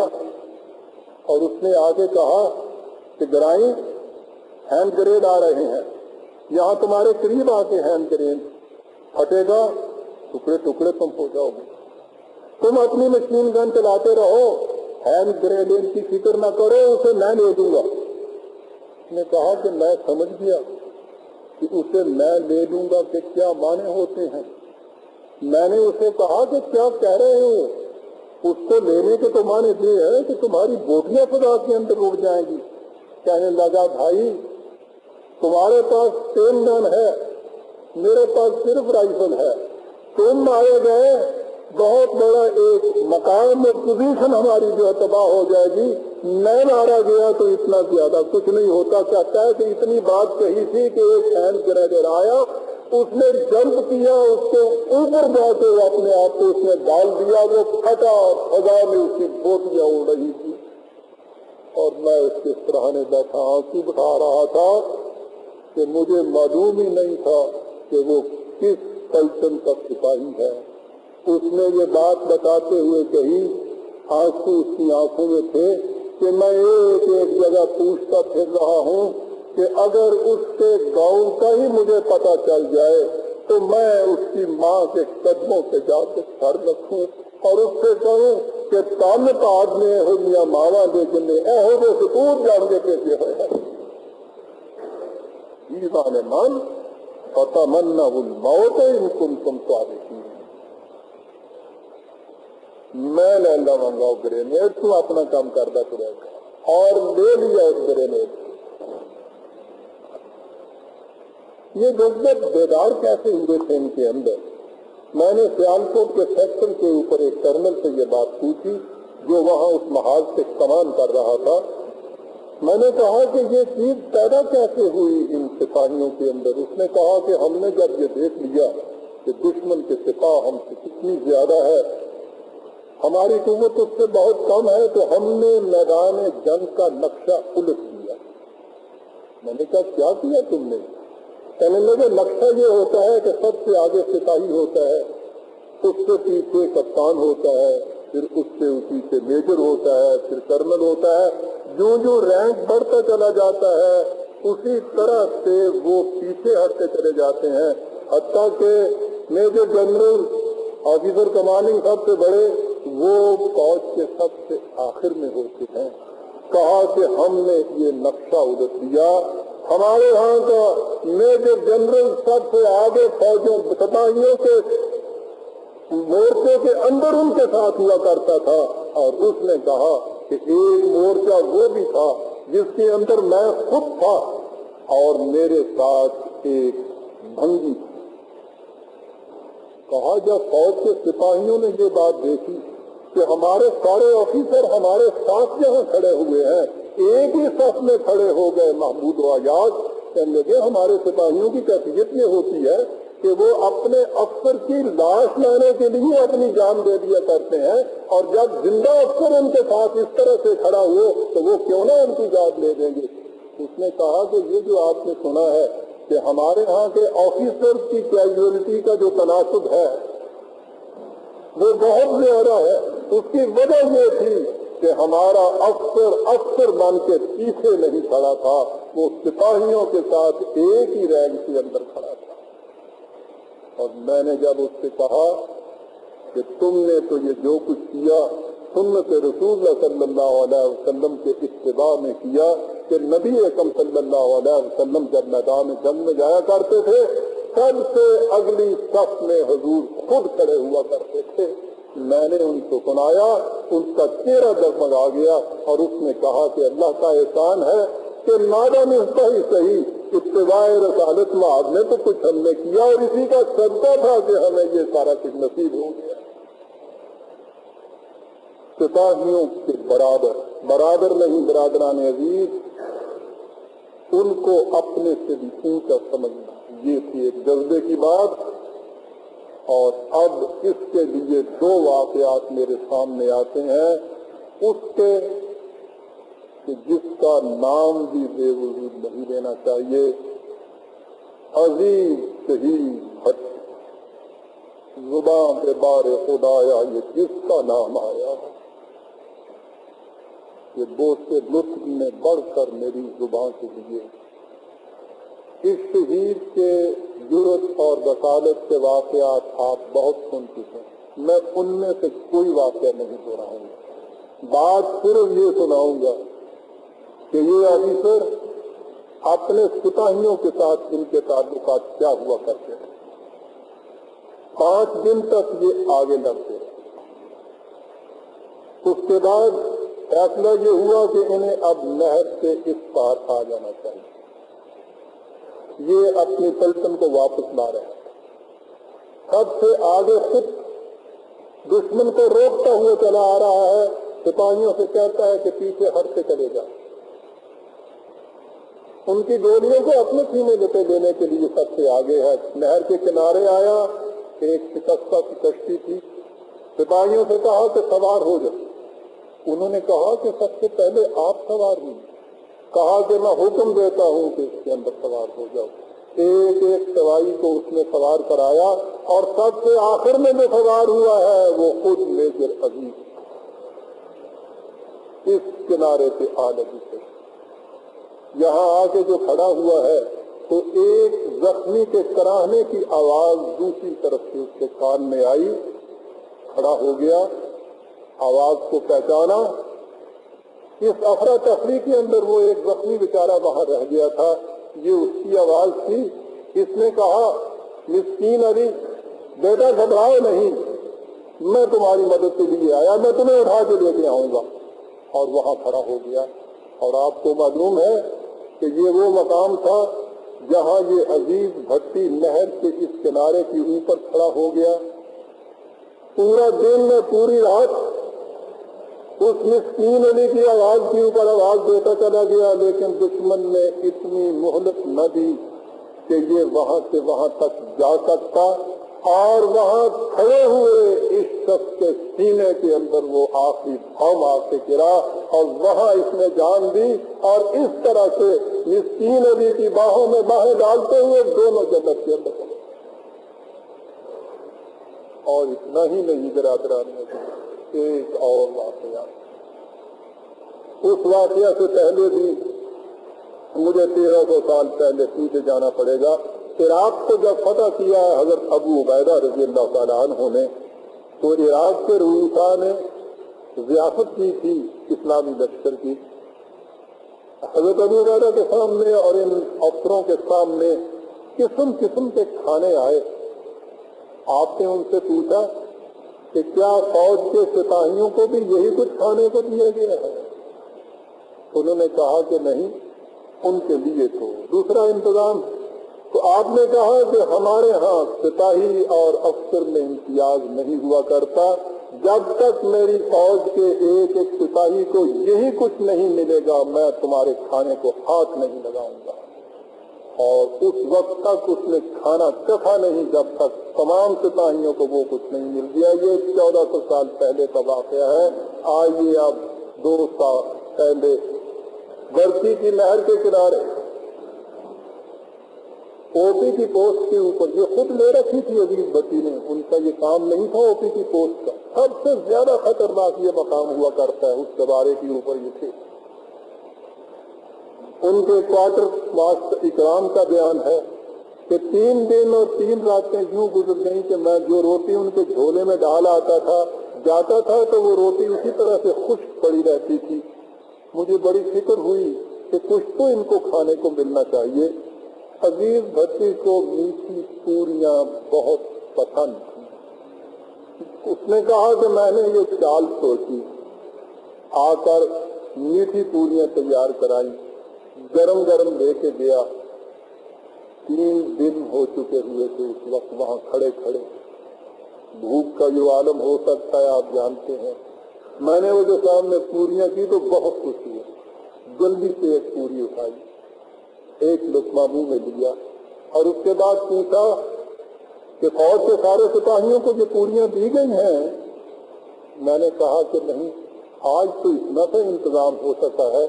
اور اس نے آ کے کہا کہ گرائیں ہینڈ گرینیڈ آ رہے ہیں، یہاں تمہارے قریب آ کے ہینڈ گرینیڈ پھٹے گا، ٹکڑے ٹکڑے تم ہو جاؤ گے، تم اپنی مشین گن چلاتے رہو، ہینڈ گرینیڈ کی فکر نہ کرو، اسے میں لے دوں گا۔ اس نے کہا کہ میں سمجھ گیا کہ اسے میں لے لوں گا کہ کیا معنی ہوتے ہیں۔ میں نے اسے کہا کہ کیا کہہ رہے ہو؟ اس کو لینے کے تو معنی یہ ہے کہ تمہاری بوٹیاں خدا کے اندر اڑ جائیں گی۔ کہنے لگا بھائی تمہارے پاس پین گن ہے، میرے پاس صرف رائفل ہے، تم مارے گئے بہت بڑا ایک مقام میں پوزیشن ہماری جو ہے تباہ ہو جائے گی، میں مارا گیا تو اتنا زیادہ کچھ نہیں ہوتا۔ کہتا ہے کہ اتنی بات کہی تھی کہ ایک ہینڈ گرینیڈ آیا، اس نے جمپ کیا، اس کے اوپر جا کے اپنے آپ کو اس نے ڈال دیا، وہ پھٹا اور فضا میں اس کی بوٹیاں اڑ رہی تھی، اور میں اس کے سراہنے بیٹھا آنسو بٹھا رہا تھا کہ مجھے معلوم ہی نہیں تھا کہ وہ کس پلٹن کا سپاہی ہے۔ اس نے یہ بات بتاتے ہوئے کہی، آنسو اس کی آنکھوں میں تھے کہ میں ایک ایک جگہ پوچھتا پھر رہا ہوں کہ اگر اس کے گاؤں کا ہی مجھے پتہ چل جائے تو میں اس کی ماں کے قدموں پہ جا کے سر رکھوں اور اس سے کہوں کہ تن پاد میں ہو میاں ماوا دے جنے اہو دے سکوت جان کے پیچھے ہوئے ایمان من فتمنوا الموت ان کنتم صادقین۔ میں لے لوں گا گرینیڈ، تو اپنا کام کردہ کرے گا، اور لے لیا اس گرینیڈ۔ یہ جذبات بیدار کیسے ہوئے تھے ان کے اندر؟ میں نے سیالکوٹ کے سیکٹر کے اوپر ایک کرنل سے یہ بات پوچھی جو وہاں اس محاذ سے کمان کر رہا تھا۔ میں نے کہا کہ یہ چیز پیدا کیسے ہوئی ان سپاہیوں کے اندر؟ اس نے کہا کہ ہم نے جب یہ دیکھ لیا کہ دشمن کے سپاہ ہم سے کتنی زیادہ ہے، ہماری قوت اس سے بہت کم ہے، تو ہم نے میدان جنگ کا نقشہ الٹ دیا۔ میں نے کہا کیا کیا تم نے؟ کہنے لگے نقشہ یہ ہوتا ہے کہ سب سے آگے سپاہی ہوتا ہے، اس سے پیچھے کپتان ہوتا ہے، پھر اس سے پیچھے میجر ہوتا ہے، پھر کرنل ہوتا ہے، جو جو رینک بڑھتا چلا جاتا ہے اسی طرح سے وہ پیچھے ہٹتے چلے جاتے ہیں۔ حتیٰ کہ میجر جنرل آفیسر کمانڈنگ سب سے بڑے وہ فوج کے سب سے آخر میں ہوتے ہیں. کہا کہ ہم نے یہ نقشہ ادھر دیا، ہمارے ہاں کا میجر جنرل سب سے آگے فوجوں سپاہیوں کے مورچے کے اندر ان کے ساتھ ہوا کرتا تھا، اور اس نے کہا کہ ایک مورچہ وہ بھی تھا جس کے اندر میں خود تھا اور میرے ساتھ ایک بھنگی تھی. کہا جب فوج کے سپاہیوں نے یہ بات دیکھی کہ ہمارے سارے آفیسر ہمارے ساتھ جہاں کھڑے ہوئے ہیں ایک ہی صف میں کھڑے ہو گئے محمود و ایاز، کہنے لگے ہمارے سپاہیوں کی کیفیت یہ ہوتی ہے کہ وہ اپنے افسر کی لاش لانے کے لیے اپنی جان دے دیا کرتے ہیں، اور جب زندہ افسر ان کے ساتھ اس طرح سے کھڑا ہو تو وہ کیوں نہ ان کی جان دے دیں گے. اس نے کہا کہ یہ جو آپ نے سنا ہے کہ ہمارے ہاں کے آفیسر کی کیجویلٹی کا جو تناسب ہے وہ بہت زیادہ ہے، اس کی وجہ یہ تھی کہ ہمارا افسر بن کے پیچھے نہیں کھڑا تھا، وہ سپاہیوں کے ساتھ ایک ہی رینک کے اندر کھڑا تھا. اور میں نے جب اس سے کہا کہ تم نے تو یہ جو کچھ کیا سنت رسول اللہ صلی اللہ علیہ وسلم کے اتباع میں کیا، کہ نبی اکرم صلی اللہ علیہ وسلم جب میدان جنگ میں جایا کرتے تھے سب سے اگلی صف میں حضور خود کھڑے ہوا کرتے تھے. میں نے ان کو سنایا، ان کا چہرہ جگمگا گیا، اور اس نے کہا کہ اللہ کا احسان ہے کہ نادم ہی صحیح اتباع رسالت معاذ نے تو کچھ ہم نے کیا، اور اسی کا صدقہ تھا کہ ہمیں یہ سارا کچھ نصیب ہو گیا. سپاہیوں کے برابر نہیں برادران عزیز، ان کو اپنے سے بھی اونچا سمجھنا، یہ تھی ایک جذبے کی بات. اور اب اس کے لیے دو واقعات میرے سامنے آتے ہیں اس کے کہ جس کا نام بھی بے وجود نہیں لینا چاہیے. عزیز شہید بھٹ، زبان پہ بار خدایا یہ جس کا نام آیا، یہ بوس لطف میں بڑھ کر میری زبان کے لیے. اس شہید کے جرأت اور بصالت کے واقعات آپ بہت سن چکے ہیں، میں ان میں سے کوئی واقعہ نہیں دہراؤں گا. بات صرف یہ سناؤں گا کہ یہ آفیسر اپنے سپاہیوں کے ساتھ ان کے تعلقات کیا ہوا کرتے ہیں. 5 دن تک یہ آگے لڑتے رہے. اس کے بعد فیصلہ یہ ہوا کہ انہیں اب نہر سے اس پار آ جانا چاہیے. یہ اپنی پلٹن کو واپس لا رہے ہیں. سب سے آگے خود دشمن کو روکتا ہوا چلا آ رہا ہے، سپاہیوں سے کہتا ہے کہ پیچھے ہٹ کے چلے جا. ان کی گولیوں کو اپنے سینے لپے دینے کے لیے سب سے آگے ہے. نہر کے کنارے آیا، ایک شکستہ کی کشتی تھی. سپاہیوں سے کہا کہ سوار ہو جاؤ. انہوں نے کہا کہ سب سے پہلے آپ سوار ہوئے. کہا کہ میں حکم دیتا ہوں کہ اس کے اندر سوار ہو جاؤ. ایک ایک سوائی کو اس نے سوار کرایا، اور سب سے آخر میں جو سوار ہوا ہے وہ خود میجر عزیز. اس کنارے پہ آ لگی تھی. یہاں آ کے جو کھڑا ہوا ہے تو ایک زخمی کے کراہنے کی آواز دوسری طرف سے اس کے کان میں آئی. کھڑا ہو گیا، آواز کو پہچانا. اس افراتفری کے اندر وہ ایک زخمی بیچارہ وہاں رہ گیا تھا، یہ اس کی آواز تھی. اس نے کہا مسکین علی بیٹا گھبراؤ نہیں، میں تمہاری مدد کے لیے آیا، میں تمہیں اٹھا کے لے کے آؤں گا. اور وہاں کھڑا ہو گیا. اور آپ کو معلوم ہے کہ یہ وہ مقام تھا جہاں یہ عزیز بھٹی نہر کے اس کنارے کے اوپر کھڑا ہو گیا. پورا دن میں پوری رات اس مسکین علی کی آواز کے اوپر آواز دیتا چلا گیا، لیکن دشمن نے اتنی مہلت نہ دی کہ یہ وہاں سے وہاں تک جا سکتا. اور وہاں کھڑے ہوئے اس شخص کے سینے کے اندر وہ آخری بم آ کے گرا، اور وہاں اس نے جان دی. اور اس طرح سے مسکین علی کی باہوں میں باہیں ڈالتے ہوئے دونوں جنت کے اندر. اور اتنا ہی نہیں برادران میں ایک اور واقعہ. اس واقعہ سے پہلے بھی مجھے 1300 سال پہلے پیچھے جانا پڑے گا. عراق کو جب فتح کیا ہے حضرت ابو عبیدہ رضی اللہ تعالیٰ عنہ نے، تو عراق کے رؤساء نے ضیافت کی تھی اسلامی لشکر کی. حضرت ابو عبیدہ کے سامنے اور ان افسروں کے سامنے قسم قسم کے کھانے آئے. آپ نے ان سے پوچھا کہ کیا فوج کے سپاہیوں کو بھی یہی کچھ کھانے کو دیا گیا ہے؟ انہوں نے کہا کہ نہیں، ان کے لیے تو دوسرا انتظام. تو آپ نے کہا کہ ہمارے ہاں سپاہی اور افسر میں امتیاز نہیں ہوا کرتا، جب تک میری فوج کے ایک ایک سپاہی کو یہی کچھ نہیں ملے گا میں تمہارے کھانے کو ہاتھ نہیں لگاؤں گا. اور اس وقت تک اس نے کھانا چکھا نہیں جب تک تمام سپاہیوں کو وہ کچھ نہیں مل گیا. یہ 1400 سال پہلے کا واقعہ ہے. آئیے اب 2 سال پہلے برسی کی نہر کے کنارے او پی کی پوسٹ کے اوپر، یہ خود لے رکھی تھی عزیز بچی نے، ان کا یہ کام نہیں تھا او پی کی پوسٹ کا. سب سے زیادہ خطرناک یہ مقام ہوا کرتا ہے، اس سوارے کے اوپر یہ تھے. ان کے کوارٹر ماسٹر اکرام کا بیان ہے کہ 3 دن اور 3 راتیں یوں گزر گئیں کہ میں جو روٹی ان کے جھولے میں ڈال آتا تھا جاتا تھا تو وہ روٹی اسی طرح سے خشک پڑی رہتی تھی. مجھے بڑی فکر ہوئی کہ کچھ تو ان کو کھانے کو ملنا چاہیے. عزیز بچی کو میٹھی پوریاں بہت پسند تھیں. اس نے کہا کہ میں نے یہ چال سوچی، آ کر میٹھی پوریاں تیار کرائی، گرم گرم لے کے گیا. 3 دن ہو چکے ہوئے تھے اس وقت وہاں کھڑے کھڑے. بھوک کا جو عالم ہو سکتا ہے آپ جانتے ہیں. میں نے وہ جو سامنے پوریاں کی تو بہت خوشی ہے. جلدی سے ایک پوری اٹھائی، ایک لقمہ منہ میں لیا اور اس کے بعد پوچھا کہ فوج کے سارے سپاہیوں کو یہ پوریاں دی گئی ہیں؟ میں نے کہا کہ نہیں، آج تو اتنا سا انتظام ہو سکتا ہے،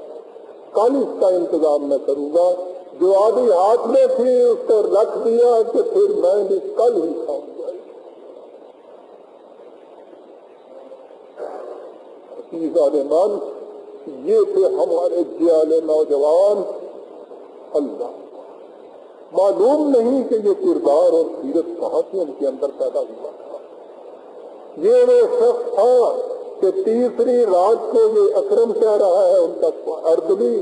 کل اس کا انتظام میں کروں گا. جو آدھی ہاتھ میں تھی اس کو رکھ دیا کہ پھر میں بھی کل ہی کھاؤں گا. عزیزان، یہ تھے ہمارے جیال نوجوان. اللہ، معلوم نہیں کہ یہ کردار اور سیرت کہاں سے ان کے اندر پیدا ہوا تھا. یہ وہ شخص تھا کہ تیسری رات کو یہ اکرم کہہ رہا ہے ان کا اردبی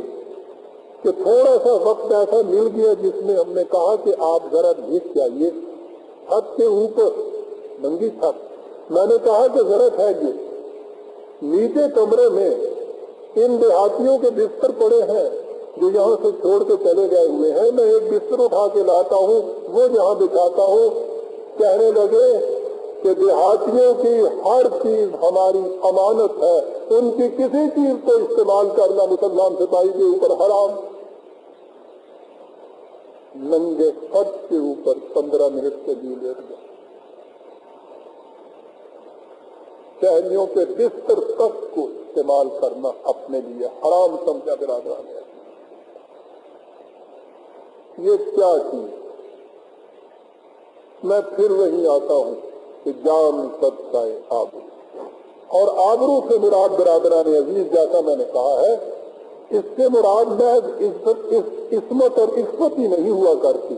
کہ تھوڑا سا وقت ایسا مل گیا جس میں ہم نے کہا کہ آپ ذرا دیکھ جائیے چھت کے اوپر ننگی چھت. میں نے کہا کہ ذرا ٹھہریے، نیچے کمرے میں ان دیہاتیوں کے بستر پڑے ہیں جو یہاں سے چھوڑ کے چلے گئے ہوئے ہیں. میں ایک بستر اٹھا کے لاتا ہوں، وہ جہاں بچھاتا ہوں. کہنے لگے کہ دیہاتیوں کی ہر چیز ہماری امانت ہے، ان کی کسی چیز کو استعمال کرنا مسلمان سپاہی کے اوپر حرام. ننگے خط کے اوپر 15 منٹ کے لیے لیٹ گئے. شہریوں کے بستر تک کو استعمال کرنا اپنے لیے حرام سمجھا برادران ہے. یہ کیا چیز؟ میں پھر وہی آتا ہوں کہ جان صدقہ آبرو، اور آبرو سے مراد برادران عزیز جیسا میں نے کہا ہے، اس سے مراد محض عصمت اور عفت ہی نہیں ہوا کرتی.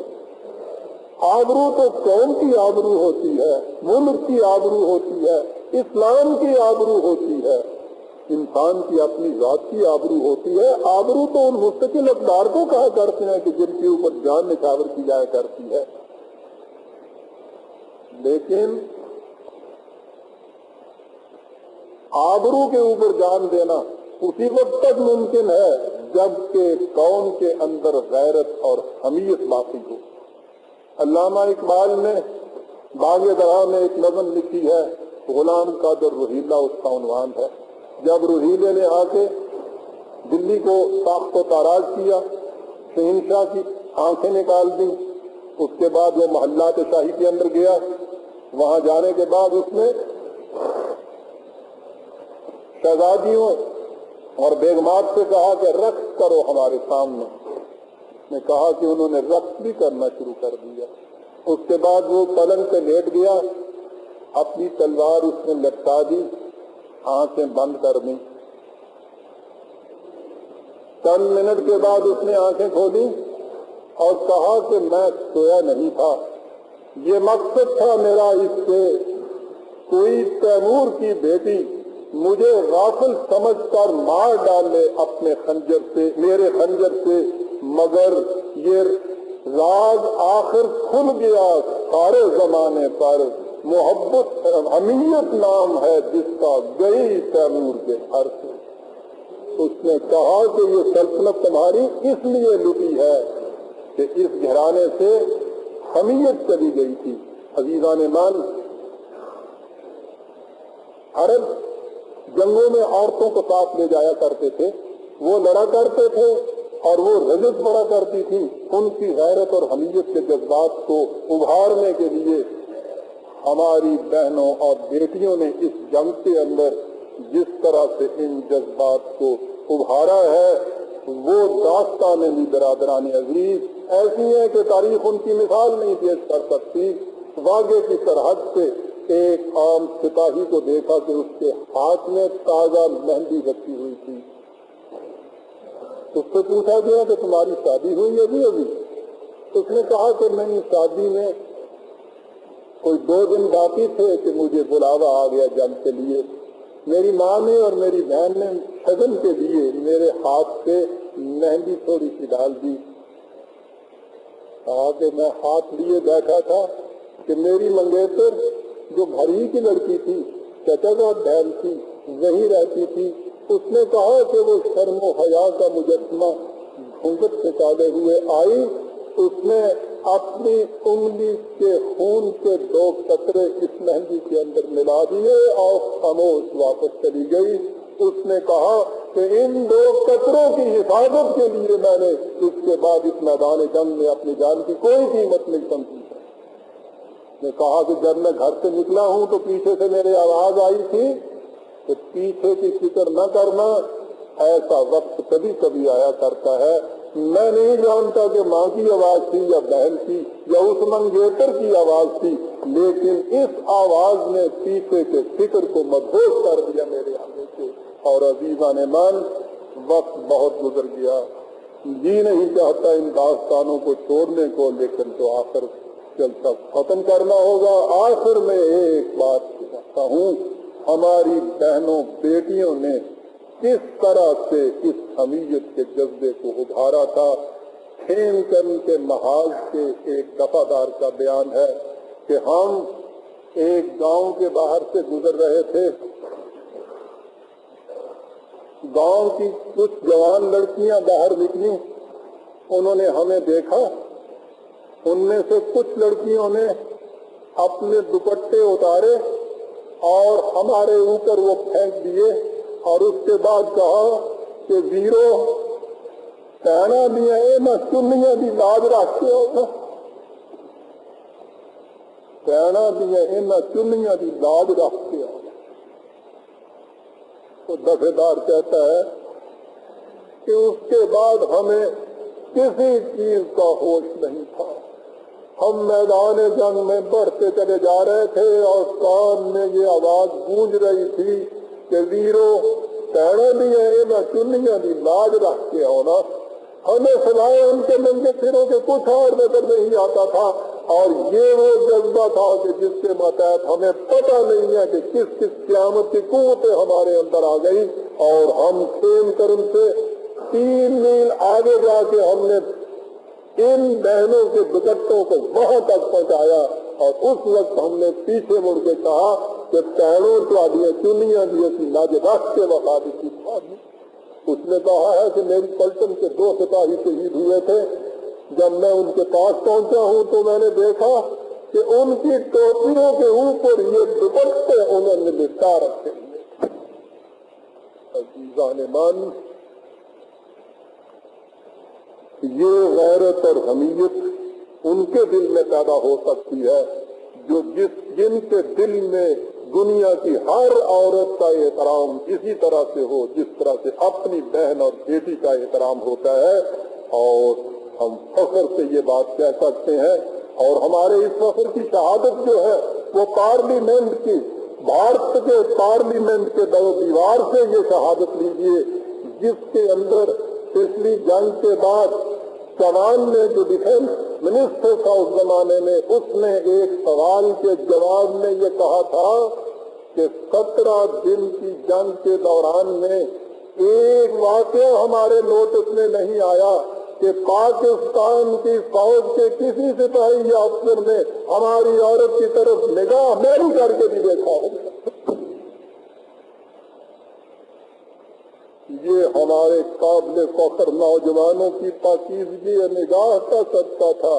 آبرو تو قوم کی آبرو ہوتی ہے، ملک کی آبرو ہوتی ہے، اسلام کی آبرو ہوتی ہے، انسان کی اپنی ذات کی آبرو ہوتی ہے. آبرو تو ان مستقل اقدار کو کہا کرتے ہیں کہ جن کے اوپر جان نچھاور کی جایا کرتی ہے. لیکن آبرو کے اوپر جان دینا اسی وقت تک ممکن ہے جب کہ قوم کے اندر غیرت اور حمیت باقی ہو. علامہ اقبال نے باغ درا میں ایک نظم لکھی ہے، غلام قادر روہیلا اس کا عنوان ہے. جب روہیلے نے آ کے دلی کو ساخت و تاراج کیا، شہنشاہ کی آنکھیں نکال دی، اس کے بعد وہ محلات شاہی کے اندر گیا. وہاں جانے کے بعد اس نے شہزادیوں اور بیگمات سے کہا کہ رقص کرو ہمارے سامنے. اس نے کہا کہ انہوں نے رقص بھی کرنا شروع کر دیا. اس کے بعد وہ پلنگ پہ لیٹ گیا، اپنی تلوار اس نے لٹکا دی، آنکھیں بند کر دی. چند منٹ کے بعد اس نے آنکھیں کھولی اور کہا کہ میں سویا نہیں تھا، یہ مقصد تھا میرا اس سے کوئی تیمور کی بیٹی مجھے غافل سمجھ کر مار ڈالے اپنے خنجر سے، میرے خنجر سے، مگر یہ راز آخر کھل گیا سارے زمانے پر، محبت حمیت نام ہے جس کا گئی تیمور کے گھر سے۔ اس نے کہا کہ یہ سلطنت تمہاری اس لیے لٹی ہے کہ اس گھرانے سے حمیت چلی گئی تھی۔ عزیزان مان، عرب جنگوں میں عورتوں کو ساتھ لے جایا کرتے تھے، وہ لڑا کرتے تھے اور وہ رجس بڑا کرتی تھی۔ ان کی غیرت اور حمیت کے جذبات کو ابھارنے کے لیے ہماری بہنوں اور بیٹیوں نے اس جنگ کے اندر جس طرح سے ان جذبات کو ابھارا ہے، وہ داستانیں بھی برادران عزیز ایسی ہیں کہ تاریخ ان کی مثال نہیں پیش کر سکتی۔ واگے کی سرحد سے ایک عام سپاہی کو دیکھا کہ اس کے ہاتھ میں تازہ مہندی رکھی ہوئی تھی۔ اس سے پوچھا گیا کہ تمہاری شادی ہوئی ہے ابھی؟ اس نے کہا کہ نہیں، شادی میں کوئی 2 دن باقی تھے کہ مجھے بلاوا آ گیا جنگ کے لیے۔ میری ماں نے اور میری بہن نے شگن کے لیے میرے ہاتھ پہ مہندی تھوڑی سی ڈال دی۔ کہا کہ میں ہاتھ لیے بیٹھا تھا کہ میری منگیتر جو گھر ہی کی لڑکی تھی، چچا کا بہن تھی، وہیں رہتی تھی، اس نے کہا کہ وہ شرم و حیا کا مجسمہ گھونگھٹ سے ڈالے ہوئے آئی، اس نے اپنی انگلی کے خون کے 2 قطرے اس مہندی کے اندر ملا دیے اور خاموش واپس چلی گئی۔ اس نے کہا کہ ان 2 قطروں کی حفاظت کے لیے میں نے اس کے بعد اس میدان جنگ میں اپنی جان کی کوئی قیمت نہیں سمجھی۔ نے کہا کہ جب میں گھر سے نکلا ہوں تو پیچھے سے میرے آواز آئی تھی کہ پیچھے کی فکر نہ کرنا، ایسا وقت کبھی کبھی آیا کرتا ہے۔ میں نہیں جانتا کہ ماں کی آواز تھی یا بہن کی یا اس منگیتر کی آواز تھی، لیکن اس آواز نے پیچھے کے فکر کو مدہوش کر دیا میرے آگے سے۔ اور عزیزان مان، وقت بہت گزر گیا، جی نہیں چاہتا ان داستانوں کو چھوڑنے کو، لیکن تو آخر چلتا ختم کرنا ہوگا۔ آخر میں ایک بات کہتا ہوں، ہماری بہنوں بیٹیوں نے کس طرح سے اس حمیت کے جذبے کو ابھارا تھا۔ کھین کرن کے محاذ کے ایک دفعہ کا بیان ہے کہ ہم ایک گاؤں کے باہر سے گزر رہے تھے، گاؤں کی کچھ جوان لڑکیاں باہر نکلی، انہوں نے ہمیں دیکھا، ان میں سے کچھ لڑکیوں نے اپنے دوپٹے اتارے اور ہمارے اوپر وہ پھینک دیے اور اس کے بعد کہا کہ ویرو کہنا بھی ہے نہ چنیاں بھی لاج رکھتے ہو، کہنا بھی ہے نہ چنیاں بھی لاج رکھتے ہو۔ تو دفعہ دار کہتا ہے کہ اس کے بعد ہمیں کسی چیز کا ہوش نہیں تھا، ہم میدان جنگ میں بڑھتے چلے جا رہے تھے اور کان میں یہ آواز گونج رہی تھی کہ ویرو کہنا بھی ہے نہ چنیاں بھی لاج رکھ کے ہونا۔ ہمیں سوائے ان کے ننگے سروں کے کچھ اور نظر نہیں آتا تھا، اور یہ وہ جذبہ تھا کہ جس کے ماتحت ہمیں پتہ نہیں ہے کہ کس کس قیامت کی قوتیں ہمارے اندر آ گئی، اور ہم خیم کرم سے 3 میل آگے جا کے ہم نے ان بہنوں کے دوپٹوں کو وہاں تک پہنچایا، اور اس وقت ہم نے پیچھے مڑ کے کہا کہ پیڑوں تو چنیاں دی اسی لاج رکھ کے وفا دی۔ اس نے کہا ہے کہ میری پلٹن کے 2 سپاہی شہید ہوئے تھے، جب میں ان کے پاس پہنچا ہوں تو میں نے دیکھا کہ ان کی ٹوپیوں کے اوپر یہ دوپٹے انہوں نے لٹا رکھے ہوئے۔ عزیزان مان، یہ غیرت اور حمیت ان کے دل میں پیدا ہو سکتی ہے جو جن کے دل میں دنیا کی ہر عورت کا احترام اسی طرح سے ہو جس طرح سے اپنی بہن اور بیٹی کا احترام ہوتا ہے، اور ہم فخر سے یہ بات کہہ سکتے ہیں۔ اور ہمارے اس فخر کی شہادت جو ہے وہ پارلیمنٹ کی، بھارت کے پارلیمنٹ کے دیوار سے یہ شہادت لیجیے، جس کے اندر پچھلی جنگ کے بعد سوال نے جو ڈیفینس منسٹر تھا اس زمانے میں، اس نے ایک سوال کے جواب میں یہ کہا تھا کہ 17 دن کی جنگ کے دوران میں ایک واقعہ ہمارے نوٹس میں نہیں آیا کہ پاکستان کی فوج کے کسی سپاہی یا افسر نے ہماری عورت کی طرف نگاہ میری کر کے بھی دیکھا ہو۔ یہ ہمارے قابل فخر نوجوانوں کی پاکیزگی نگاہ کا صدقہ تھا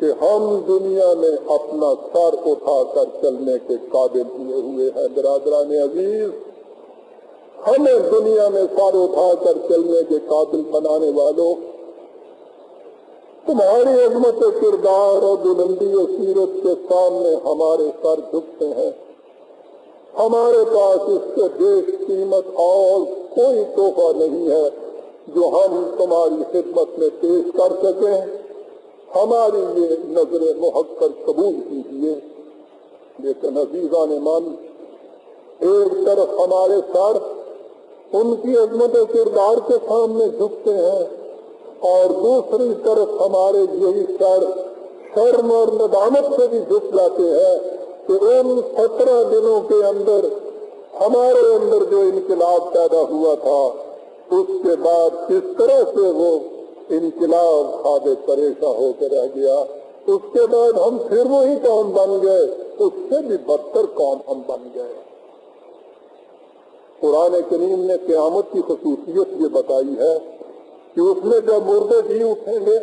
کہ ہم دنیا میں اپنا سر اٹھا کر چلنے کے قابل ہوئے ہیں۔ برادران عزیز، ہمیں دنیا میں سر اٹھا کر چلنے کے قابل بنانے والوں، تمہاری عظمت کردار اور بلندی و سیرت کے سامنے ہمارے سر جھکتے ہیں۔ ہمارے پاس اس سے بیش قیمت اور کوئی تحفہ نہیں ہے جو ہم تمہاری خدمت میں پیش کر سکیں۔ ہماری یہ نظر محقر قبول کیجیے۔ لیکن عزیزان من، ایک طرف ہمارے سر ان کی عظمت کردار کے سامنے جھکتے ہیں اور دوسری طرف ہمارے یہی سر شرم اور ندامت سے بھی جھک جاتے ہیں کہ ان 17 دنوں کے اندر ہمارے اندر جو انقلاب پیدا ہوا تھا، اس کے بعد کس طرح سے وہ انقلاب خاطر پریشان ہو کے رہ گیا۔ اس کے بعد ہم پھر وہی قوم بن گئے، اس سے بھی بدتر قوم ہم بن گئے۔ قرآن کریم نے قیامت کی خصوصیت یہ بتائی ہے کہ اس میں جب مردے جی اٹھیں گے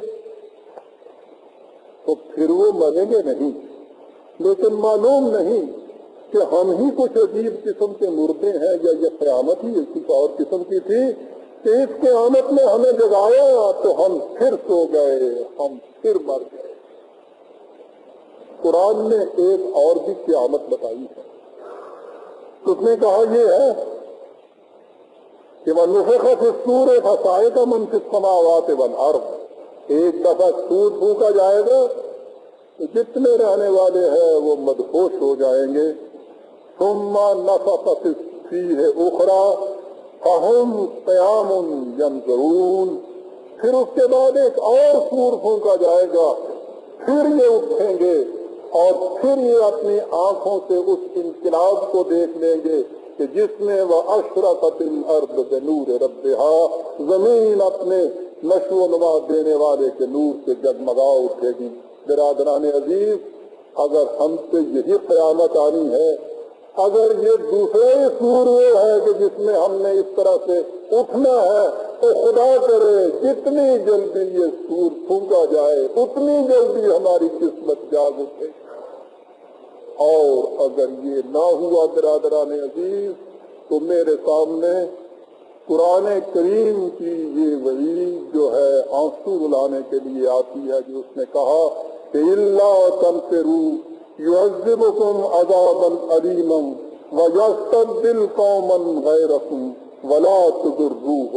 تو پھر وہ مریں گے نہیں، لیکن معلوم نہیں کہ ہم ہی کچھ عجیب قسم کے مردے ہیں یا یہ قیامت ہی کسی اور قسم کی تھی کہ اس قیامت میں ہمیں جگایا تو ہم پھر سو گئے، ہم پھر مر گئے۔ قرآن نے ایک اور بھی قیامت بتائی ہے۔ اس نے کہا یہ ہے کہ وَنُفِخَ فِي الصُّورِ فَصَعِقَ مَن فِي السَّمَاوَاتِ وَالْأَرْضِ، ایک دفعہ سور پھونکا جائے گا تو جتنے رہنے والے ہیں وہ مدہوش ہو جائیں گے۔ ثُمَّ نَفَخَ فِيهِ أُخْرَى فَهُمْ قِيَامٌ يَنظُرُونَ، پھر اس کے بعد ایک اور سور پھونکا جائے گا، پھر یہ اٹھیں گے اور پھر یہ اپنی آنکھوں سے اس انقلاب کو دیکھ لیں گے کہ جس میں وَأَشْرَقَتِ الْأَرْضُ بِنُورِ رَبِّهَا، زمین اپنے نشو و نما دینے والے کے نور سے جگمگا اٹھے گی۔ برادران عزیز، اگر ہم سے یہی قیامت آنی ہے، اگر یہ دوسرا ہی سور وہ ہے کہ جس میں ہم نے اس طرح سے اٹھنا ہے، تو خدا کرے جتنی جلدی یہ سور پھونکا جائے اتنی جلدی ہماری قسمت جاگ اٹھے۔ اور اگر یہ نہ ہوا برادران عزیز، تو میرے سامنے قرآن کریم کی یہ وعید جو ہے آنسو رلانے کے لیے آتی ہے، جو اس نے کہا کہ إِلَّا تَنْفِرُوا يُعَذِّبْكُمْ عَذَابًا أَلِيمًا وَيَسْتَبْدِلْ قَوْمًا غَيْرَكُمْ وَلَا تُضِرُّوهُ،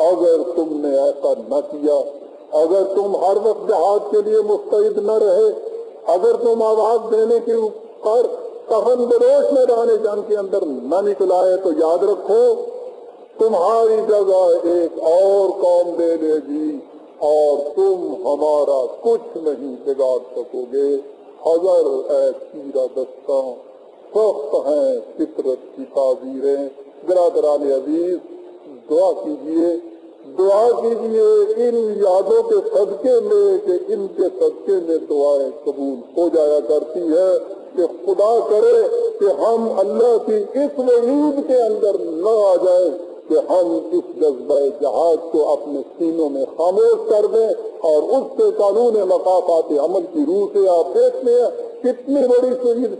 اگر تم نے ایسا نہ کیا، اگر تم ہر وقت جہاد کے لیے مستعد نہ رہے، اگر تم آواز دینے کے اوپر کفن بروش میدان جنگ کے اندر نہ نکل آئے، تو یاد رکھو تمہاری جگہ ایک اور قوم دے لے گی اور تم ہمارا کچھ نہیں بگاڑ سکو گے۔ حذر اے چیرہ دستاں، سخت ہیں فطرت کی تعبیریں۔ برادران عزیز، دعا کیجئے ان یادوں کے صدقے میں کہ ان کے صدقے میں دعائیں قبول ہو جایا کرتی ہے کہ خدا کرے کہ ہم اللہ کی اس وعید کے اندر نہ آ جائیں کہ ہم اس جذبہ جہاد کو اپنے سینوں میں خاموش کر دیں اور اس سے قانون مقافات عمل کی روح سے آپ دیکھتے ہیں کتنی بڑی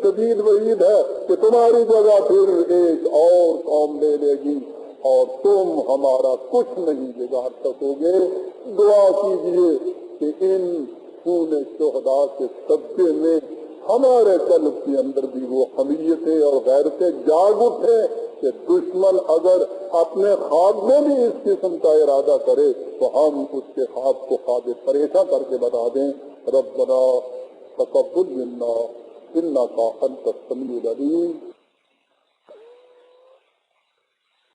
شدید وعید ہے کہ تمہاری جگہ پھر ایک اور قوم لے لے گی اور تم ہمارا کچھ نہیں بگاڑ سکو گے۔ دعا کیجئے کہ ان خون شہداء کے صدقے میں ہمارے قلب کے اندر بھی وہ حمیتیں اور غیرتیں جاگ اٹھے کہ دشمن اگر اپنے خواب میں بھی اس قسم کا ارادہ کرے تو ہم اس کے خواب کو خواب پریشاں کر کے بتا دیں۔ ربنا تقبل منا انک انت السمیع العلیم